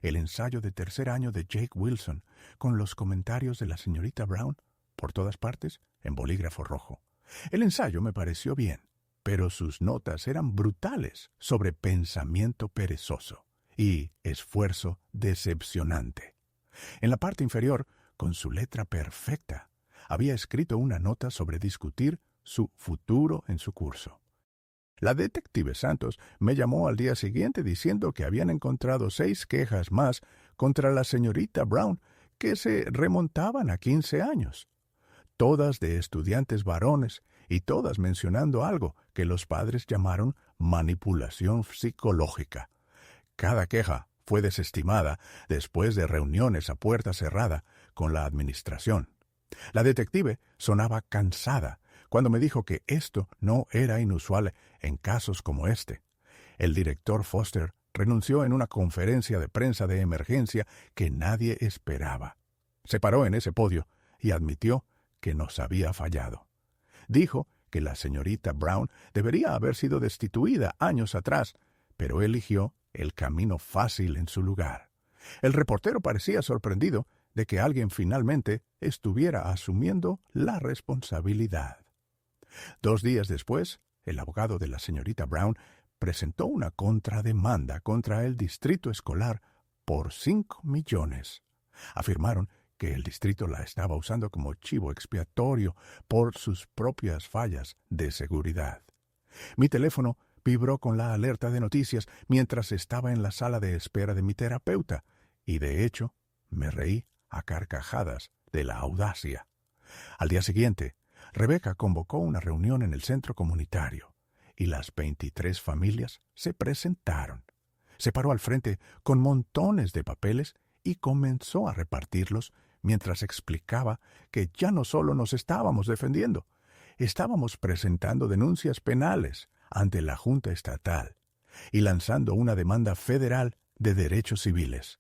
A: El ensayo de tercer año de Jake Wilson, con los comentarios de la señorita Brown, por todas partes, en bolígrafo rojo. El ensayo me pareció bien, pero sus notas eran brutales sobre pensamiento perezoso y esfuerzo decepcionante. En la parte inferior, con su letra perfecta, había escrito una nota sobre discutir su futuro en su curso. La detective Santos me llamó al día siguiente diciendo que habían encontrado 6 quejas más contra la señorita Brown que se remontaban a 15 años. Todas de estudiantes varones y todas mencionando algo que los padres llamaron manipulación psicológica. Cada queja fue desestimada después de reuniones a puerta cerrada con la administración. La detective sonaba cansada cuando me dijo que esto no era inusual en casos como este. El director Foster renunció en una conferencia de prensa de emergencia que nadie esperaba. Se paró en ese podio y admitió que nos había fallado. Dijo que la señorita Brown debería haber sido destituida años atrás, pero eligió el camino fácil en su lugar. El reportero parecía sorprendido de que alguien finalmente estuviera asumiendo la responsabilidad. 2 días después, el abogado de la señorita Brown presentó una contrademanda contra el distrito escolar por $5 millones. Afirmaron que el distrito la estaba usando como chivo expiatorio por sus propias fallas de seguridad. Mi teléfono vibró con la alerta de noticias mientras estaba en la sala de espera de mi terapeuta, y de hecho me reí a carcajadas de la audacia. Al día siguiente, Rebecca convocó una reunión en el centro comunitario, y las 23 familias se presentaron. Se paró al frente con montones de papeles y comenzó a repartirlos mientras explicaba que ya no solo nos estábamos defendiendo, estábamos presentando denuncias penales ante la Junta Estatal y lanzando una demanda federal de derechos civiles.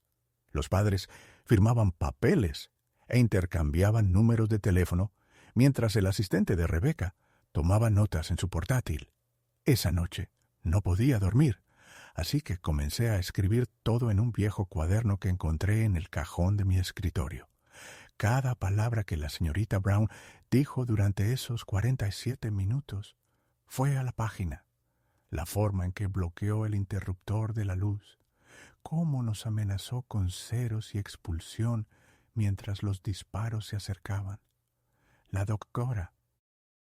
A: Los padres firmaban papeles e intercambiaban números de teléfono mientras el asistente de Rebecca tomaba notas en su portátil. Esa noche no podía dormir, así que comencé a escribir todo en un viejo cuaderno que encontré en el cajón de mi escritorio. Cada palabra que la señorita Brown dijo durante esos 47 minutos Fue a la página. La forma en que bloqueó el interruptor de la luz. Cómo nos amenazó con ceros y expulsión mientras los disparos se acercaban. La doctora.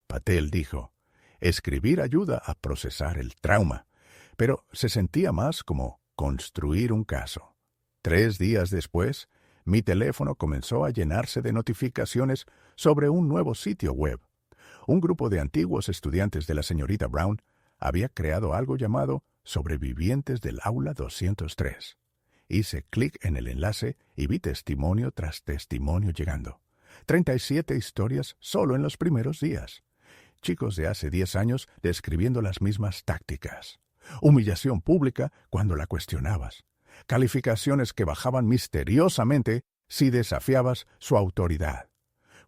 A: Patel dijo, escribir ayuda a procesar el trauma, pero se sentía más como construir un caso. 3 días después, mi teléfono comenzó a llenarse de notificaciones sobre un nuevo sitio web. Un grupo de antiguos estudiantes de la señorita Brown había creado algo llamado Sobrevivientes del Aula 203. Hice clic en el enlace y vi testimonio tras testimonio llegando. 37 historias solo en los primeros días. Chicos de hace 10 años describiendo las mismas tácticas. Humillación pública cuando la cuestionabas. Calificaciones que bajaban misteriosamente si desafiabas su autoridad.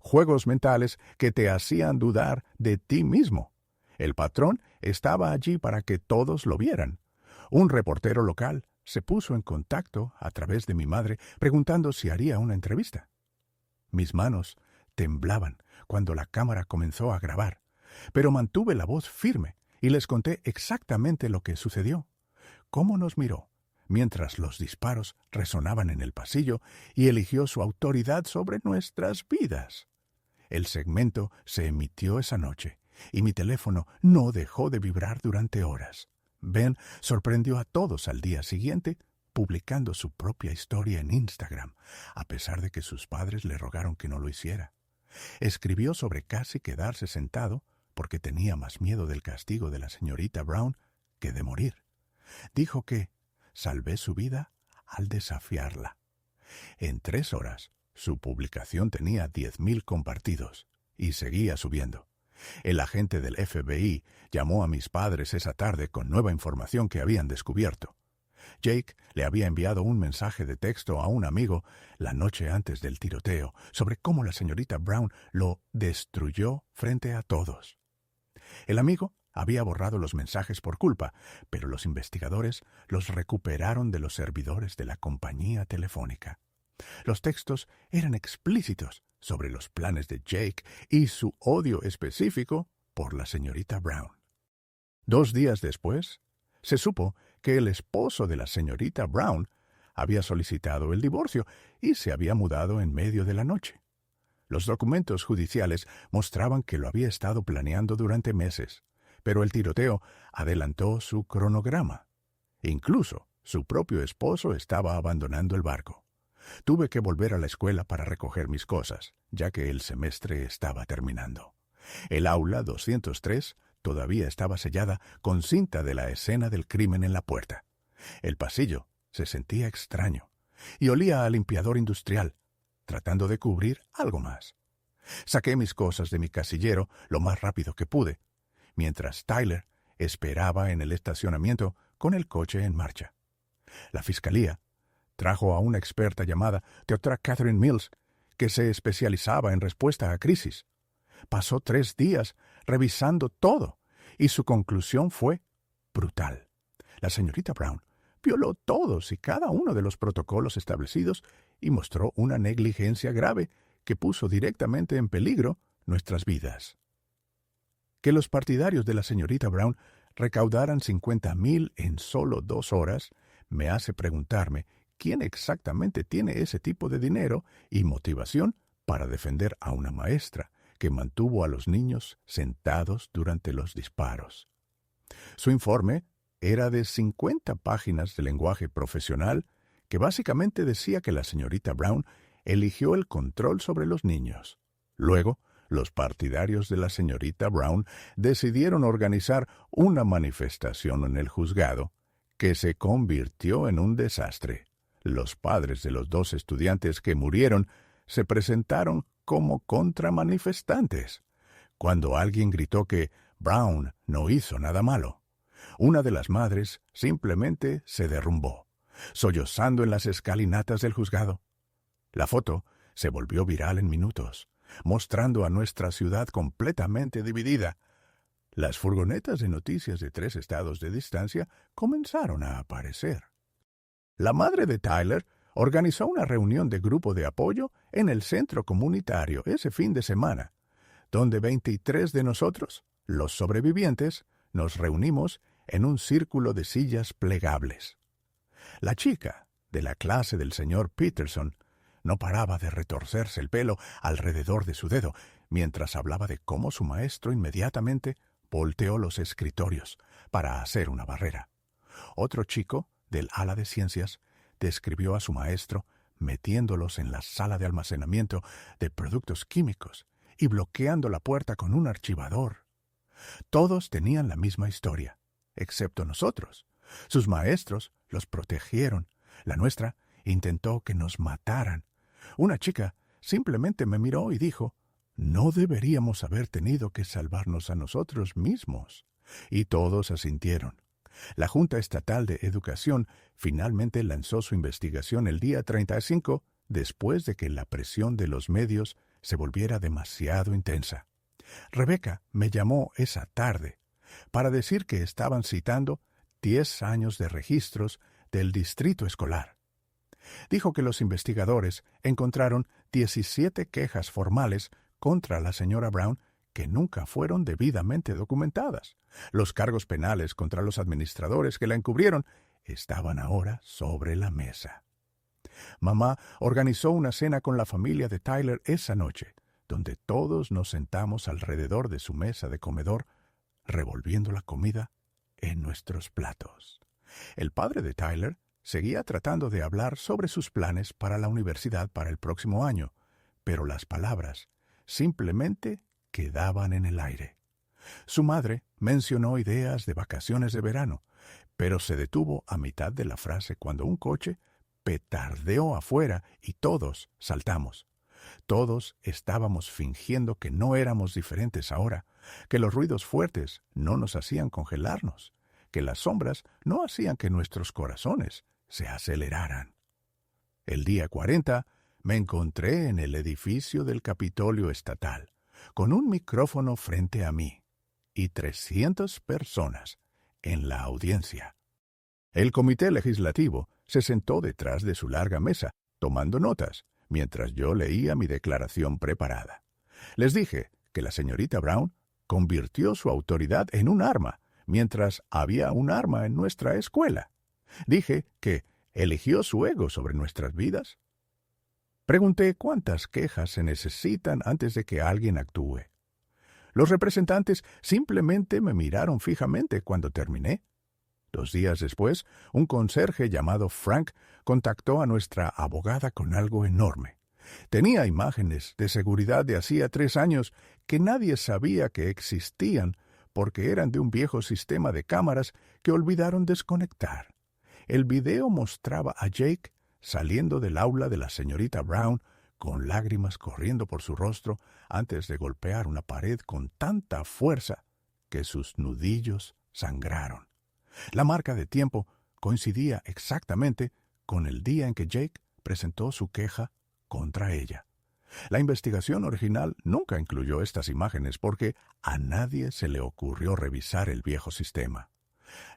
A: Juegos mentales que te hacían dudar de ti mismo. El patrón estaba allí para que todos lo vieran. Un reportero local se puso en contacto a través de mi madre preguntando si haría una entrevista. Mis manos temblaban cuando la cámara comenzó a grabar, pero mantuve la voz firme y les conté exactamente lo que sucedió. Cómo nos miró mientras los disparos resonaban en el pasillo y eligió su autoridad sobre nuestras vidas. El segmento se emitió esa noche y mi teléfono no dejó de vibrar durante horas. Ben sorprendió a todos al día siguiente publicando su propia historia en Instagram, a pesar de que sus padres le rogaron que no lo hiciera. Escribió sobre casi quedarse sentado porque tenía más miedo del castigo de la señorita Brown que de morir. Dijo que salvé su vida al desafiarla. En 3 horas, su publicación tenía 10,000 compartidos y seguía subiendo. El agente del FBI llamó a mis padres esa tarde con nueva información que habían descubierto. Jake le había enviado un mensaje de texto a un amigo la noche antes del tiroteo sobre cómo la señorita Brown lo destruyó frente a todos. El amigo había borrado los mensajes por culpa, pero los investigadores los recuperaron de los servidores de la compañía telefónica. Los textos eran explícitos sobre los planes de Jake y su odio específico por la señorita Brown. 2 días después, se supo que el esposo de la señorita Brown había solicitado el divorcio y se había mudado en medio de la noche. Los documentos judiciales mostraban que lo había estado planeando durante meses, pero el tiroteo adelantó su cronograma. Incluso su propio esposo estaba abandonando el barco. Tuve que volver a la escuela para recoger mis cosas, ya que el semestre estaba terminando. El aula 203 todavía estaba sellada con cinta de la escena del crimen en la puerta. El pasillo se sentía extraño y olía a limpiador industrial, tratando de cubrir algo más. Saqué mis cosas de mi casillero lo más rápido que pude, mientras Tyler esperaba en el estacionamiento con el coche en marcha. La fiscalía trajo a una experta llamada Dra. Catherine Mills, que se especializaba en respuesta a crisis. Pasó 3 días revisando todo, y su conclusión fue brutal. La señorita Brown violó todos y cada uno de los protocolos establecidos y mostró una negligencia grave que puso directamente en peligro nuestras vidas. Que los partidarios de la señorita Brown recaudaran 50,000 en solo 2 horas me hace preguntarme quién exactamente tiene ese tipo de dinero y motivación para defender a una maestra que mantuvo a los niños sentados durante los disparos. Su informe era de 50 páginas de lenguaje profesional que básicamente decía que la señorita Brown eligió el control sobre los niños. Luego, los partidarios de la señorita Brown decidieron organizar una manifestación en el juzgado que se convirtió en un desastre. Los padres de los 2 estudiantes que murieron se presentaron como contramanifestantes, cuando alguien gritó que Brown no hizo nada malo. Una de las madres simplemente se derrumbó, sollozando en las escalinatas del juzgado. La foto se volvió viral en minutos, mostrando a nuestra ciudad completamente dividida. Las furgonetas de noticias de 3 estados de distancia comenzaron a aparecer. La madre de Tyler organizó una reunión de grupo de apoyo en el centro comunitario ese fin de semana, donde 23 de nosotros Los sobrevivientes nos reunimos en un círculo de sillas plegables. La chica de la clase del señor Peterson no paraba de retorcerse el pelo alrededor de su dedo, mientras hablaba de cómo su maestro inmediatamente volteó los escritorios para hacer una barrera. Otro chico, del ala de ciencias, describió a su maestro metiéndolos en la sala de almacenamiento de productos químicos y bloqueando la puerta con un archivador. Todos tenían la misma historia, excepto nosotros. Sus maestros los protegieron. La nuestra intentó que nos mataran. Una chica simplemente me miró y dijo, «No deberíamos haber tenido que salvarnos a nosotros mismos». Y todos asintieron. La Junta Estatal de Educación finalmente lanzó su investigación el día 35, después de que la presión de los medios se volviera demasiado intensa. Rebecca me llamó esa tarde para decir que estaban citando 10 años de registros del distrito escolar. Dijo que los investigadores encontraron 17 quejas formales contra la señora Brown que nunca fueron debidamente documentadas. Los cargos penales contra los administradores que la encubrieron estaban ahora sobre la mesa. Mamá organizó una cena con la familia de Tyler esa noche, donde todos nos sentamos alrededor de su mesa de comedor, revolviendo la comida en nuestros platos. El padre de Tyler seguía tratando de hablar sobre sus planes para la universidad para el próximo año, pero las palabras simplemente quedaban en el aire. Su madre mencionó ideas de vacaciones de verano, pero se detuvo a mitad de la frase cuando un coche petardeó afuera y todos saltamos. Todos estábamos fingiendo que no éramos diferentes ahora, que los ruidos fuertes no nos hacían congelarnos, que las sombras no hacían que nuestros corazones se aceleraran. El día 40 me encontré en el edificio del Capitolio Estatal, con un micrófono frente a mí y 300 personas en la audiencia. El comité legislativo se sentó detrás de su larga mesa, tomando notas, mientras yo leía mi declaración preparada. Les dije que la señorita Brown convirtió su autoridad en un arma, mientras había un arma en nuestra escuela. Dije que eligió su ego sobre nuestras vidas. Pregunté cuántas quejas se necesitan antes de que alguien actúe. Los representantes simplemente me miraron fijamente cuando terminé. 2 días después, un conserje llamado Frank contactó a nuestra abogada con algo enorme. Tenía imágenes de seguridad de hacía 3 años que nadie sabía que existían porque eran de un viejo sistema de cámaras que olvidaron desconectar. El video mostraba a Jake saliendo del aula de la señorita Brown con lágrimas corriendo por su rostro antes de golpear una pared con tanta fuerza que sus nudillos sangraron. La marca de tiempo coincidía exactamente con el día en que Jake presentó su queja contra ella. La investigación original nunca incluyó estas imágenes porque a nadie se le ocurrió revisar el viejo sistema.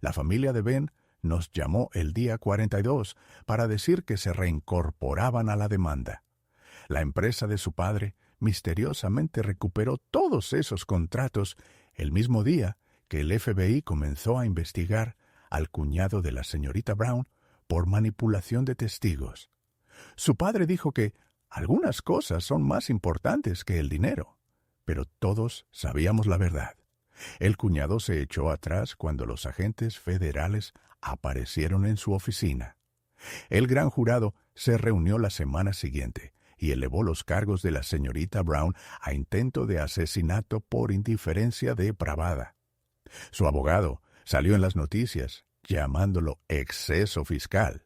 A: La familia de Ben nos llamó el día 42 para decir que se reincorporaban a la demanda. La empresa de su padre misteriosamente recuperó todos esos contratos el mismo día que el FBI comenzó a investigar al cuñado de la señorita Brown por manipulación de testigos. Su padre dijo que algunas cosas son más importantes que el dinero, pero todos sabíamos la verdad. El cuñado se echó atrás cuando los agentes federales aparecieron en su oficina. El gran jurado se reunió la semana siguiente y elevó los cargos de la señorita Brown a intento de asesinato por indiferencia depravada. Su abogado salió en las noticias llamándolo exceso fiscal,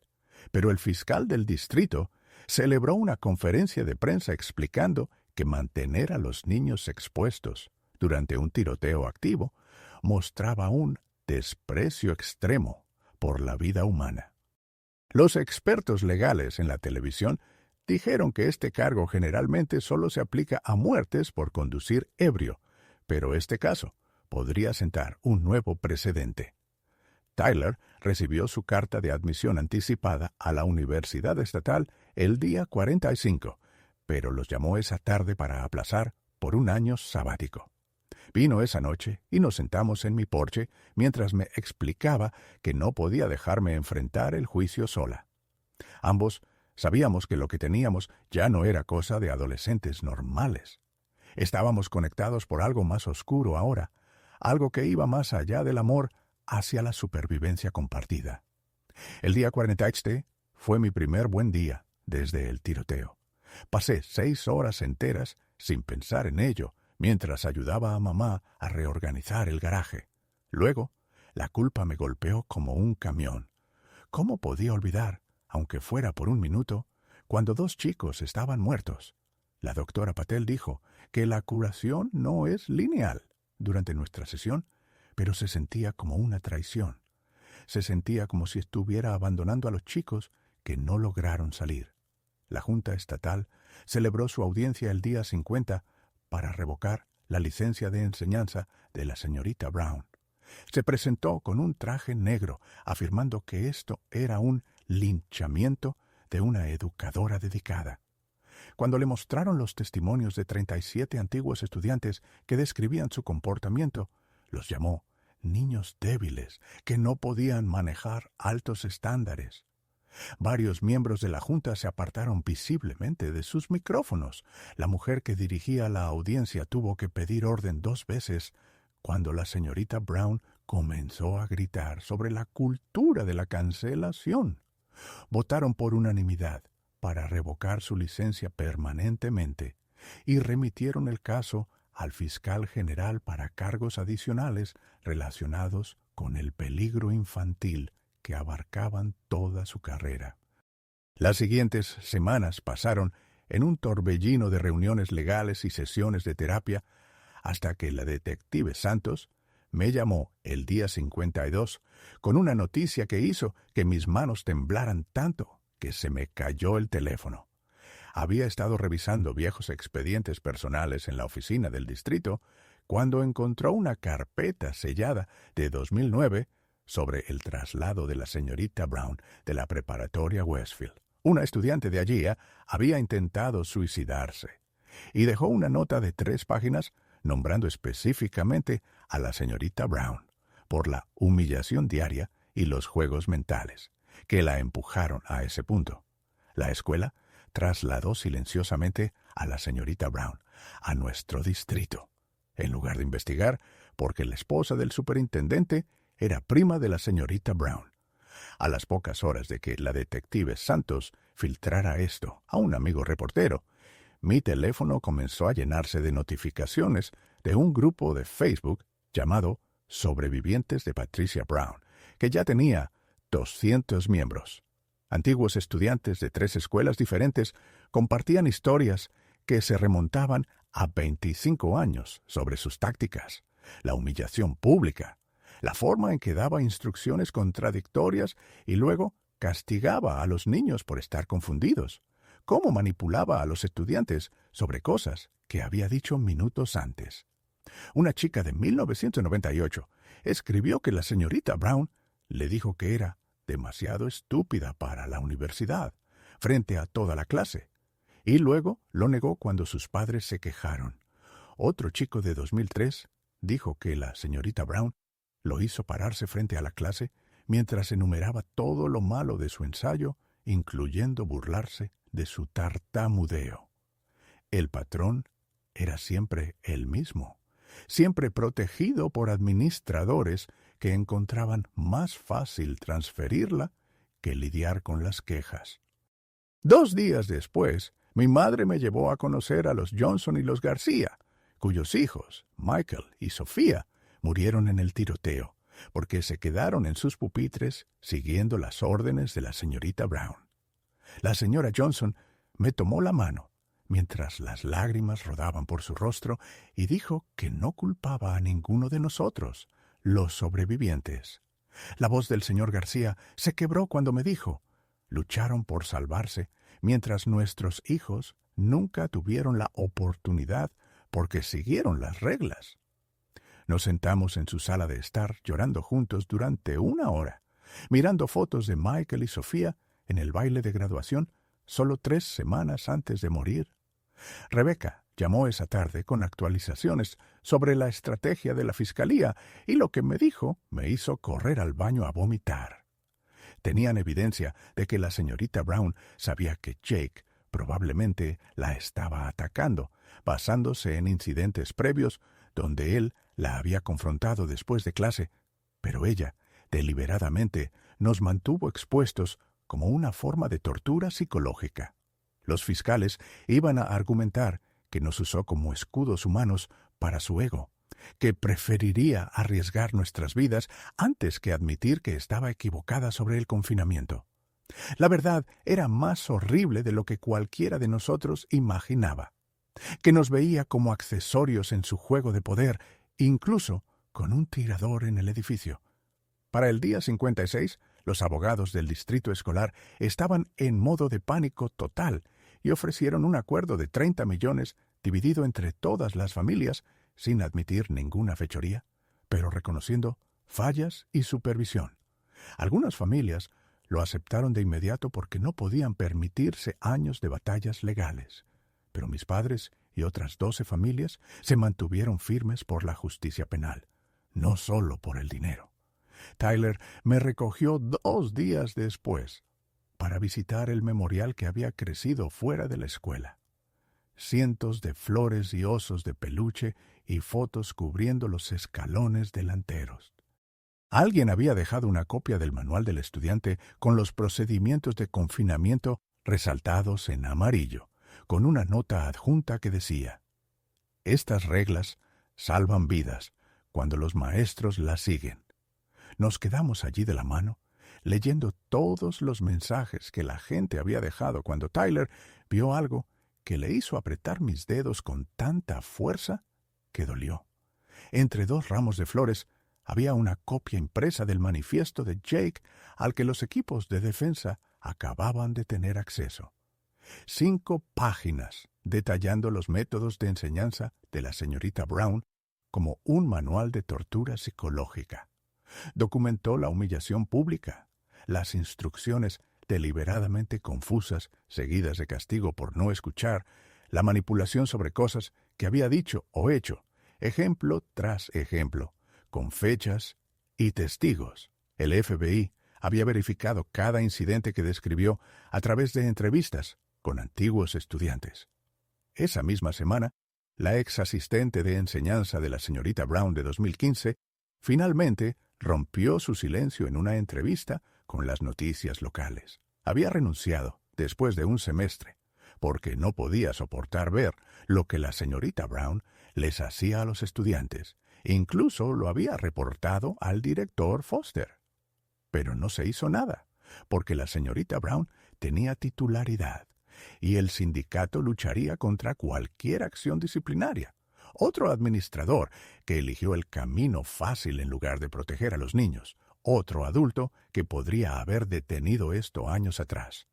A: pero el fiscal del distrito celebró una conferencia de prensa explicando que mantener a los niños expuestos durante un tiroteo activo mostraba un desprecio extremo por la vida humana. Los expertos legales en la televisión dijeron que este cargo generalmente solo se aplica a muertes por conducir ebrio, pero este caso podría sentar un nuevo precedente. Tyler recibió su carta de admisión anticipada a la Universidad Estatal el día 45, pero los llamó esa tarde para aplazar por un año sabático. Vino esa noche y nos sentamos en mi porche mientras me explicaba que no podía dejarme enfrentar el juicio sola. Ambos sabíamos que lo que teníamos ya no era cosa de adolescentes normales. Estábamos conectados por algo más oscuro ahora, algo que iba más allá del amor hacia la supervivencia compartida. El día 48 fue mi primer buen día desde el tiroteo. Pasé 6 horas enteras sin pensar en ello, mientras ayudaba a mamá a reorganizar el garaje. Luego, la culpa me golpeó como un camión. ¿Cómo podía olvidar, aunque fuera por un minuto, cuando 2 chicos estaban muertos? La doctora Patel dijo que la curación no es lineal durante nuestra sesión, pero se sentía como una traición. Se sentía como si estuviera abandonando a los chicos que no lograron salir. La Junta Estatal celebró su audiencia el día 50 para revocar la licencia de enseñanza de la señorita Brown. Se presentó con un traje negro, afirmando que esto era un linchamiento de una educadora dedicada. Cuando le mostraron los testimonios de 37 antiguos estudiantes que describían su comportamiento, los llamó niños débiles que no podían manejar altos estándares. Varios miembros de la Junta se apartaron visiblemente de sus micrófonos. La mujer que dirigía la audiencia tuvo que pedir orden 2 veces cuando la señorita Brown comenzó a gritar sobre la cultura de la cancelación. Votaron por unanimidad para revocar su licencia permanentemente y remitieron el caso al fiscal general para cargos adicionales relacionados con el peligro infantil que abarcaban toda su carrera. Las siguientes semanas pasaron en un torbellino de reuniones legales y sesiones de terapia hasta que la detective Santos me llamó el día 52 con una noticia que hizo que mis manos temblaran tanto que se me cayó el teléfono. Había estado revisando viejos expedientes personales en la oficina del distrito cuando encontró una carpeta sellada de 2009 sobre el traslado de la señorita Brown de la preparatoria Westfield. Una estudiante de allí había intentado suicidarse y dejó una nota de 3 páginas nombrando específicamente a la señorita Brown por la humillación diaria y los juegos mentales que la empujaron a ese punto. La escuela trasladó silenciosamente a la señorita Brown a nuestro distrito, en lugar de investigar, porque la esposa del superintendente era prima de la señorita Brown. A las pocas horas de que la detective Santos filtrara esto a un amigo reportero, mi teléfono comenzó a llenarse de notificaciones de un grupo de Facebook llamado Sobrevivientes de Patricia Brown, que ya tenía 200 miembros. Antiguos estudiantes de 3 escuelas diferentes compartían historias que se remontaban a 25 años sobre sus tácticas, la humillación pública, la forma en que daba instrucciones contradictorias y luego castigaba a los niños por estar confundidos, cómo manipulaba a los estudiantes sobre cosas que había dicho minutos antes. Una chica de 1998 escribió que la señorita Brown le dijo que era demasiado estúpida para la universidad, frente a toda la clase, y luego lo negó cuando sus padres se quejaron. Otro chico de 2003 dijo que la señorita Brown lo hizo pararse frente a la clase mientras enumeraba todo lo malo de su ensayo, incluyendo burlarse de su tartamudeo. El patrón era siempre el mismo, siempre protegido por administradores que encontraban más fácil transferirla que lidiar con las quejas. 2 días después, mi madre me llevó a conocer a los Johnson y los García, cuyos hijos, Michael y Sofía, murieron en el tiroteo, porque se quedaron en sus pupitres siguiendo las órdenes de la señorita Brown. La señora Johnson me tomó la mano mientras las lágrimas rodaban por su rostro y dijo que no culpaba a ninguno de nosotros, los sobrevivientes. La voz del señor García se quebró cuando me dijo: lucharon por salvarse, mientras nuestros hijos nunca tuvieron la oportunidad porque siguieron las reglas. Nos sentamos en su sala de estar llorando juntos durante 1 hora, mirando fotos de Michael y Sofía en el baile de graduación solo 3 semanas antes de morir. Rebecca llamó esa tarde con actualizaciones sobre la estrategia de la fiscalía y lo que me dijo me hizo correr al baño a vomitar. Tenían evidencia de que la señorita Brown sabía que Jake probablemente la estaba atacando, basándose en incidentes previos donde él la había confrontado después de clase, pero ella, deliberadamente, nos mantuvo expuestos como una forma de tortura psicológica. Los fiscales iban a argumentar que nos usó como escudos humanos para su ego, que preferiría arriesgar nuestras vidas antes que admitir que estaba equivocada sobre el confinamiento. La verdad era más horrible de lo que cualquiera de nosotros imaginaba, que nos veía como accesorios en su juego de poder, incluso con un tirador en el edificio. Para el día 56, los abogados del distrito escolar estaban en modo de pánico total y ofrecieron un acuerdo de 30 millones dividido entre todas las familias sin admitir ninguna fechoría, pero reconociendo fallas y supervisión. Algunas familias lo aceptaron de inmediato porque no podían permitirse años de batallas legales, pero mis padres y otras 12 familias se mantuvieron firmes por la justicia penal, no solo por el dinero. Tyler me recogió 2 días después para visitar el memorial que había crecido fuera de la escuela. Cientos de flores y osos de peluche y fotos cubriendo los escalones delanteros. Alguien había dejado una copia del manual del estudiante con los procedimientos de confinamiento resaltados en amarillo, con una nota adjunta que decía: «Estas reglas salvan vidas cuando los maestros las siguen». Nos quedamos allí de la mano, leyendo todos los mensajes que la gente había dejado cuando Tyler vio algo que le hizo apretar mis dedos con tanta fuerza que dolió. Entre 2 ramos de flores había una copia impresa del manifiesto de Jake al que los equipos de defensa acababan de tener acceso. 5 páginas detallando los métodos de enseñanza de la señorita Brown como un manual de tortura psicológica. Documentó la humillación pública, las instrucciones deliberadamente confusas, seguidas de castigo por no escuchar, la manipulación sobre cosas que había dicho o hecho, ejemplo tras ejemplo, con fechas y testigos. El FBI había verificado cada incidente que describió a través de entrevistas con antiguos estudiantes. Esa misma semana, la ex asistente de enseñanza de la señorita Brown de 2015 finalmente rompió su silencio en una entrevista con las noticias locales. Había renunciado después de un semestre, porque no podía soportar ver lo que la señorita Brown les hacía a los estudiantes. Incluso lo había reportado al director Foster. Pero no se hizo nada, porque la señorita Brown tenía titularidad, y el sindicato lucharía contra cualquier acción disciplinaria. Otro administrador que eligió el camino fácil en lugar de proteger a los niños. Otro adulto que podría haber detenido esto años atrás.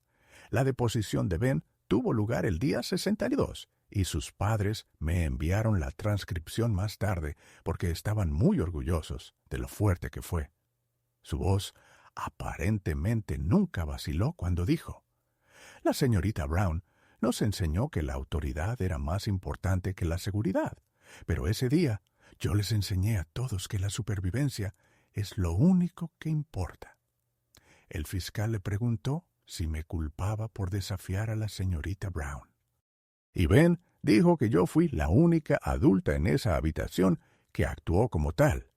A: La deposición de Ben tuvo lugar el día 62 y sus padres me enviaron la transcripción más tarde porque estaban muy orgullosos de lo fuerte que fue. Su voz aparentemente nunca vaciló cuando dijo: «La señorita Brown nos enseñó que la autoridad era más importante que la seguridad, pero ese día yo les enseñé a todos que la supervivencia es lo único que importa». El fiscal le preguntó si me culpaba por desafiar a la señorita Brown. Y Ben dijo que yo fui la única adulta en esa habitación que actuó como tal,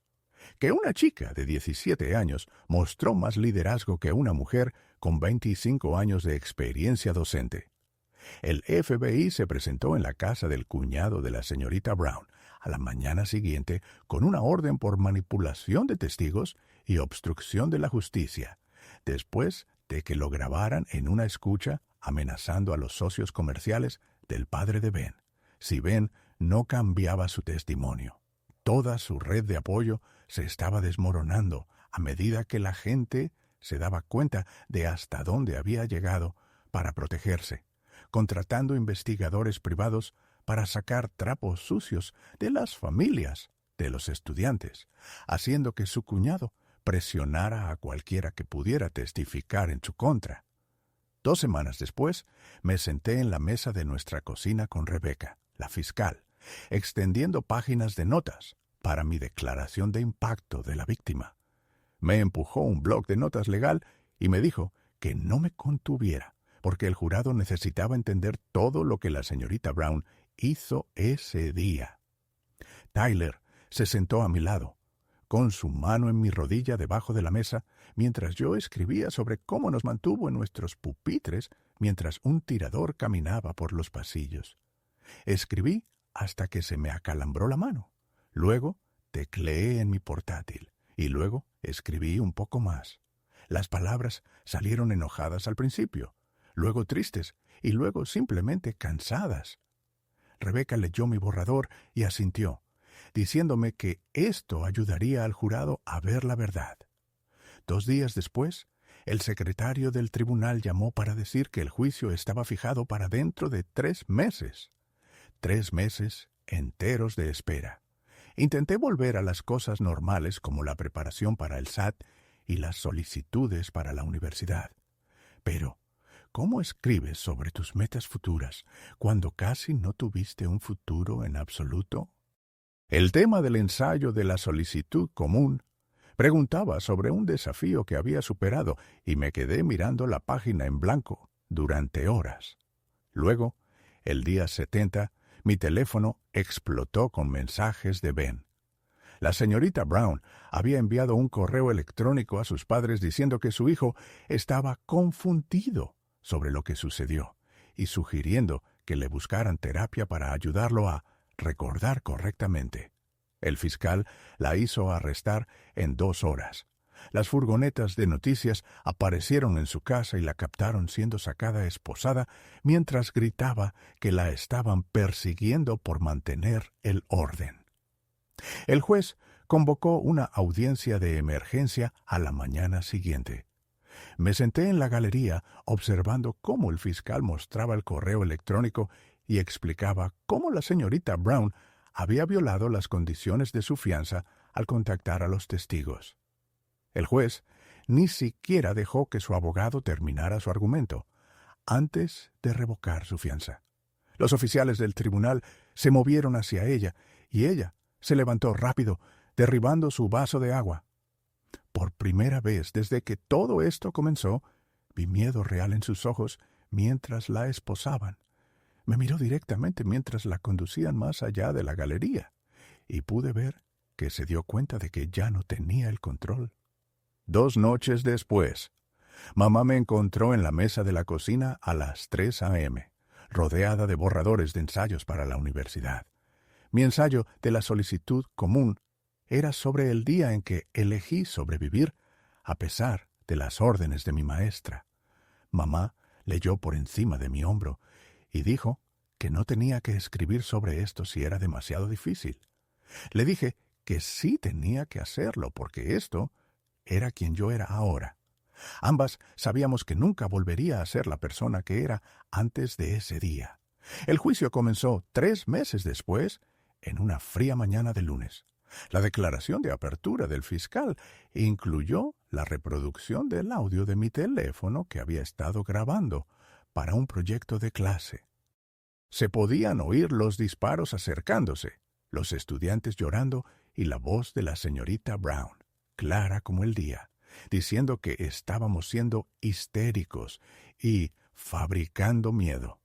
A: que una chica de 17 años mostró más liderazgo que una mujer con 25 años de experiencia docente. El FBI se presentó en la casa del cuñado de la señorita Brown a la mañana siguiente con una orden por manipulación de testigos y obstrucción de la justicia, después de que lo grabaran en una escucha amenazando a los socios comerciales del padre de Ben, si Ben no cambiaba su testimonio. Toda su red de apoyo se estaba desmoronando a medida que la gente se daba cuenta de hasta dónde había llegado para protegerse, contratando investigadores privados para sacar trapos sucios de las familias de los estudiantes, haciendo que su cuñado presionara a cualquiera que pudiera testificar en su contra. 2 semanas después, me senté en la mesa de nuestra cocina con Rebecca, la fiscal, extendiendo páginas de notas para mi declaración de impacto de la víctima. Me empujó un bloc de notas legal y me dijo que no me contuviera, porque el jurado necesitaba entender todo lo que la señorita Brown hizo ese día. Tyler se sentó a mi lado, con su mano en mi rodilla debajo de la mesa, mientras yo escribía sobre cómo nos mantuvo en nuestros pupitres mientras un tirador caminaba por los pasillos. Escribí hasta que se me acalambró la mano. Luego tecleé en mi portátil y luego escribí un poco más. Las palabras salieron enojadas al principio, luego tristes y luego simplemente cansadas. Rebecca leyó mi borrador y asintió, diciéndome que esto ayudaría al jurado a ver la verdad. 2 días después, el secretario del tribunal llamó para decir que el juicio estaba fijado para dentro de 3 meses. 3 meses enteros de espera. Intenté volver a las cosas normales como la preparación para el SAT y las solicitudes para la universidad. Pero, ¿cómo escribes sobre tus metas futuras cuando casi no tuviste un futuro en absoluto? El tema del ensayo de la solicitud común preguntaba sobre un desafío que había superado y me quedé mirando la página en blanco durante horas. Luego, el día 70, mi teléfono explotó con mensajes de Ben. La señorita Brown había enviado un correo electrónico a sus padres diciendo que su hijo estaba confundido sobre lo que sucedió y sugiriendo que le buscaran terapia para ayudarlo a recordar correctamente. El fiscal la hizo arrestar en 2 horas. Las furgonetas de noticias aparecieron en su casa y la captaron siendo sacada esposada mientras gritaba que la estaban persiguiendo por mantener el orden. El juez convocó una audiencia de emergencia a la mañana siguiente. Me senté en la galería observando cómo el fiscal mostraba el correo electrónico y explicaba cómo la señorita Brown había violado las condiciones de su fianza al contactar a los testigos. El juez ni siquiera dejó que su abogado terminara su argumento antes de revocar su fianza. Los oficiales del tribunal se movieron hacia ella y ella se levantó rápido, derribando su vaso de agua. Por primera vez desde que todo esto comenzó, vi miedo real en sus ojos mientras la esposaban. Me miró directamente mientras la conducían más allá de la galería, y pude ver que se dio cuenta de que ya no tenía el control. 2 noches después, mamá me encontró en la mesa de la cocina a las 3 a.m., rodeada de borradores de ensayos para la universidad. Mi ensayo de la solicitud común era sobre el día en que elegí sobrevivir a pesar de las órdenes de mi maestra. Mamá leyó por encima de mi hombro y dijo que no tenía que escribir sobre esto si era demasiado difícil. Le dije que sí tenía que hacerlo porque esto era quien yo era ahora. Ambas sabíamos que nunca volvería a ser la persona que era antes de ese día. El juicio comenzó 3 meses después, en una fría mañana de lunes. La declaración de apertura del fiscal incluyó la reproducción del audio de mi teléfono que había estado grabando para un proyecto de clase. Se podían oír los disparos acercándose, los estudiantes llorando y la voz de la señorita Brown, clara como el día, diciendo que estábamos siendo histéricos y fabricando miedo.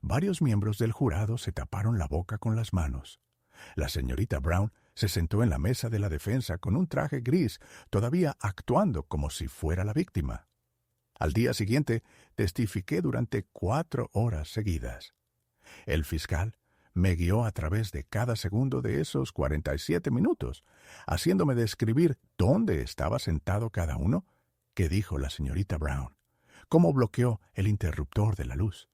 A: Varios miembros del jurado se taparon la boca con las manos. La señorita Brown se sentó en la mesa de la defensa con un traje gris, todavía actuando como si fuera la víctima. Al día siguiente, testifiqué durante 4 horas seguidas. El fiscal me guió a través de cada segundo de esos 47 minutos, haciéndome describir dónde estaba sentado cada uno, qué dijo la señorita Brown, cómo bloqueó el interruptor de la luz.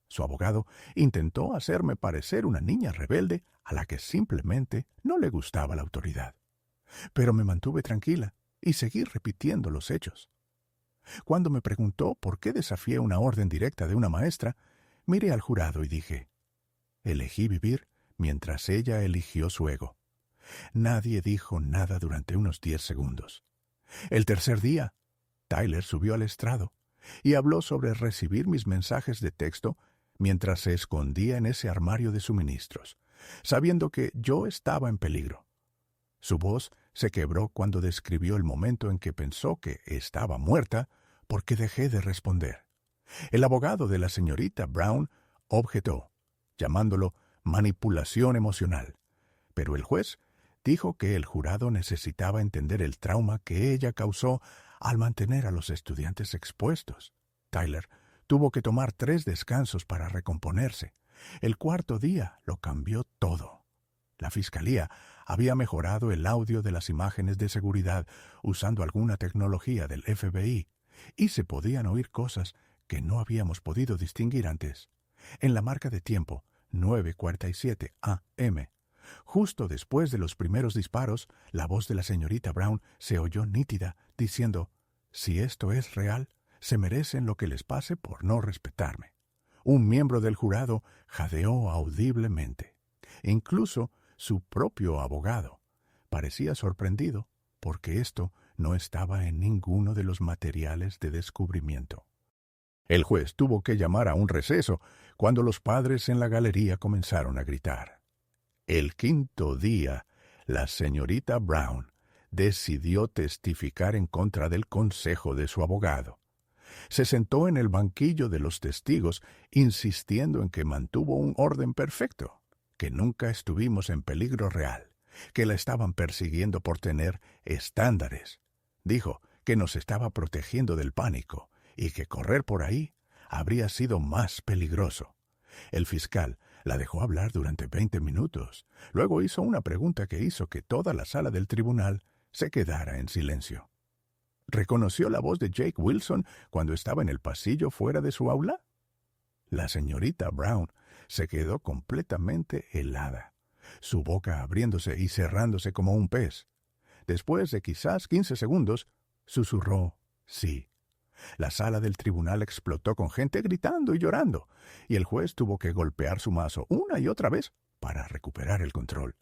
A: Su abogado intentó hacerme parecer una niña rebelde a la que simplemente no le gustaba la autoridad. Pero me mantuve tranquila y seguí repitiendo los hechos. Cuando me preguntó por qué desafié una orden directa de una maestra, miré al jurado y dije, elegí vivir mientras ella eligió su ego. Nadie dijo nada durante unos 10 segundos. El tercer día, Tyler subió al estrado y habló sobre recibir mis mensajes de texto mientras se escondía en ese armario de suministros, sabiendo que yo estaba en peligro. Su voz se quebró cuando describió el momento en que pensó que estaba muerta porque dejé de responder. El abogado de la señorita Brown objetó, llamándolo manipulación emocional, pero el juez dijo que el jurado necesitaba entender el trauma que ella causó al mantener a los estudiantes expuestos. Tyler tuvo que tomar 3 descansos para recomponerse. El cuarto día lo cambió todo. La fiscalía había mejorado el audio de las imágenes de seguridad usando alguna tecnología del FBI y se podían oír cosas que no habíamos podido distinguir antes. En la marca de tiempo 9:47 a.m., justo después de los primeros disparos, la voz de la señorita Brown se oyó nítida, diciendo: «Si esto es real, se merecen lo que les pase por no respetarme». Un miembro del jurado jadeó audiblemente. Incluso su propio abogado parecía sorprendido porque esto no estaba en ninguno de los materiales de descubrimiento. El juez tuvo que llamar a un receso cuando los padres en la galería comenzaron a gritar. El quinto día, la señorita Brown decidió testificar en contra del consejo de su abogado. Se sentó en el banquillo de los testigos, insistiendo en que mantuvo un orden perfecto, que nunca estuvimos en peligro real, que la estaban persiguiendo por tener estándares. Dijo que nos estaba protegiendo del pánico y que correr por ahí habría sido más peligroso. El fiscal la dejó hablar durante 20 minutos. Luego hizo una pregunta que hizo que toda la sala del tribunal se quedara en silencio. ¿Reconoció la voz de Jake Wilson cuando estaba en el pasillo fuera de su aula? La señorita Brown se quedó completamente helada, su boca abriéndose y cerrándose como un pez. Después de quizás 15 segundos, susurró sí. La sala del tribunal explotó con gente gritando y llorando, y el juez tuvo que golpear su mazo una y otra vez para recuperar el control.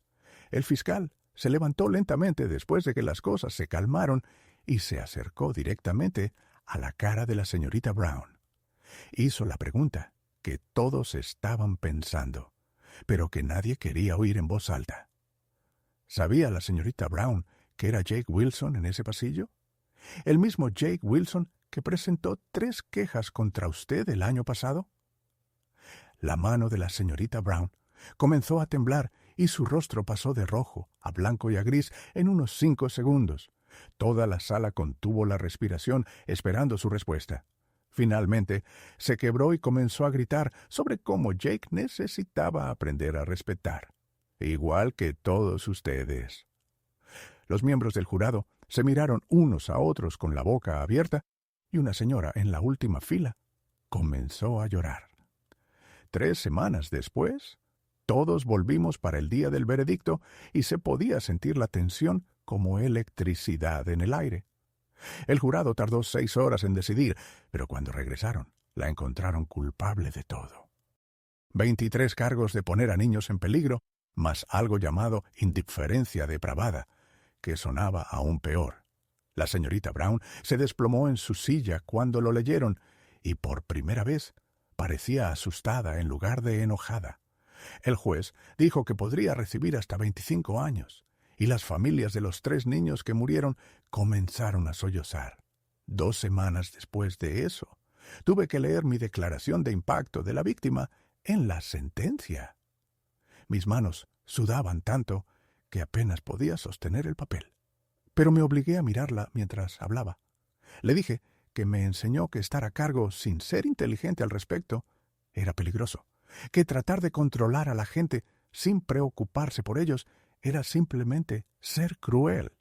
A: El fiscal se levantó lentamente después de que las cosas se calmaron y se acercó directamente a la cara de la señorita Brown. Hizo la pregunta que todos estaban pensando, pero que nadie quería oír en voz alta. ¿Sabía la señorita Brown que era Jake Wilson en ese pasillo? ¿El mismo Jake Wilson que presentó 3 quejas contra usted el año pasado? La mano de la señorita Brown comenzó a temblar y su rostro pasó de rojo a blanco y a gris en unos 5 segundos. Toda la sala contuvo la respiración esperando su respuesta. Finalmente, se quebró y comenzó a gritar sobre cómo Jake necesitaba aprender a respetar, igual que todos ustedes. Los miembros del jurado se miraron unos a otros con la boca abierta y una señora en la última fila comenzó a llorar. 3 semanas después, todos volvimos para el día del veredicto y se podía sentir la tensión como electricidad en el aire. El jurado tardó 6 horas en decidir, pero cuando regresaron, la encontraron culpable de todo. 23 cargos de poner a niños en peligro, más algo llamado indiferencia depravada, que sonaba aún peor. La señorita Brown se desplomó en su silla cuando lo leyeron y por primera vez parecía asustada en lugar de enojada. El juez dijo que podría recibir hasta 25 años, y las familias de los 3 niños que murieron comenzaron a sollozar. 2 semanas después de eso, tuve que leer mi declaración de impacto de la víctima en la sentencia. Mis manos sudaban tanto que apenas podía sostener el papel. Pero me obligué a mirarla mientras hablaba. Le dije que me enseñó que estar a cargo sin ser inteligente al respecto era peligroso, que tratar de controlar a la gente sin preocuparse por ellos era simplemente ser cruel.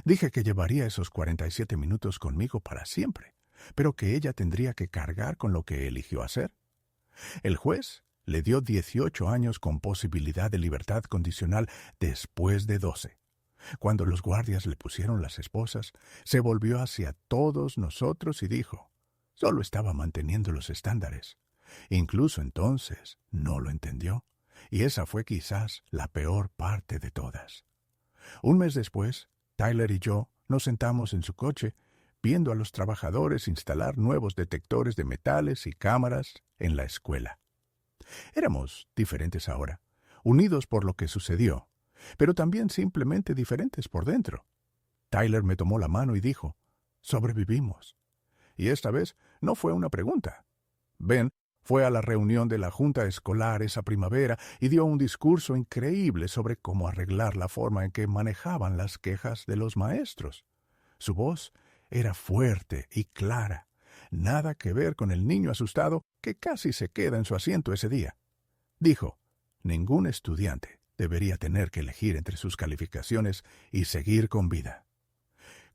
A: Dije que llevaría esos 47 minutos conmigo para siempre, pero que ella tendría que cargar con lo que eligió hacer. El juez le dio 18 años con posibilidad de libertad condicional después de 12. Cuando los guardias le pusieron las esposas, se volvió hacia todos nosotros y dijo: solo estaba manteniendo los estándares. Incluso entonces no lo entendió, y esa fue quizás la peor parte de todas. Un mes después, Tyler y yo nos sentamos en su coche, viendo a los trabajadores instalar nuevos detectores de metales y cámaras en la escuela. Éramos diferentes ahora, unidos por lo que sucedió, pero también simplemente diferentes por dentro. Tyler me tomó la mano y dijo, «Sobrevivimos». Y esta vez no fue una pregunta. Ben fue a la reunión de la junta escolar esa primavera y dio un discurso increíble sobre cómo arreglar la forma en que manejaban las quejas de los maestros. Su voz era fuerte y clara, nada que ver con el niño asustado que casi se queda en su asiento ese día. Dijo, ningún estudiante debería tener que elegir entre sus calificaciones y seguir con vida.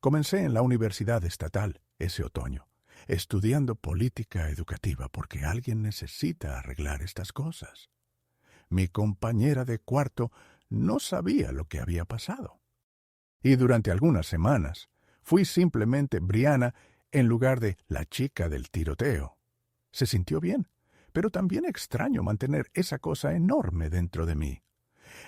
A: Comencé en la Universidad Estatal ese otoño, estudiando política educativa porque alguien necesita arreglar estas cosas. Mi compañera de cuarto no sabía lo que había pasado. Y durante algunas semanas fui simplemente Brianna en lugar de la chica del tiroteo. Se sintió bien, pero también extraño mantener esa cosa enorme dentro de mí.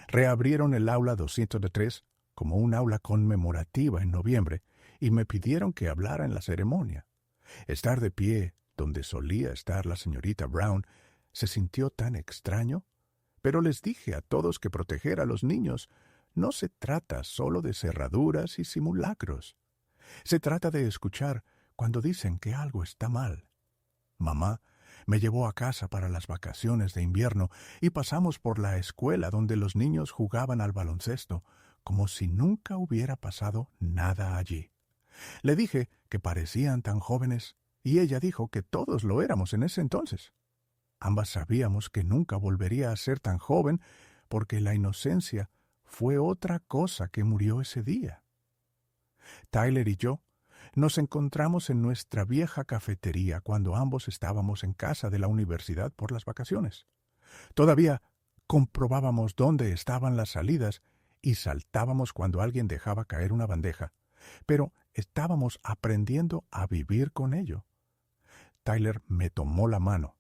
A: Reabrieron el aula 203 como un aula conmemorativa en noviembre y me pidieron que hablara en la ceremonia. Estar de pie donde solía estar la señorita Brown se sintió tan extraño, pero les dije a todos que proteger a los niños no se trata solo de cerraduras y simulacros. Se trata de escuchar cuando dicen que algo está mal. Mamá me llevó a casa para las vacaciones de invierno y pasamos por la escuela donde los niños jugaban al baloncesto, como si nunca hubiera pasado nada allí. Le dije que parecían tan jóvenes y ella dijo que todos lo éramos en ese entonces. Ambas sabíamos que nunca volvería a ser tan joven porque la inocencia fue otra cosa que murió ese día. Tyler y yo nos encontramos en nuestra vieja cafetería cuando ambos estábamos en casa de la universidad por las vacaciones. Todavía comprobábamos dónde estaban las salidas y saltábamos cuando alguien dejaba caer una bandeja, pero estábamos aprendiendo a vivir con ello. Tyler me tomó la mano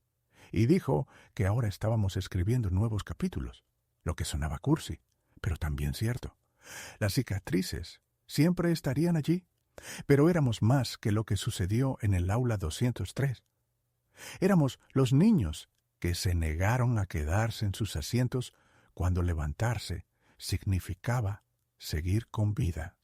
A: y dijo que ahora estábamos escribiendo nuevos capítulos, lo que sonaba cursi, pero también cierto. Las cicatrices siempre estarían allí, pero éramos más que lo que sucedió en el aula 203. Éramos los niños que se negaron a quedarse en sus asientos cuando levantarse significaba seguir con vida.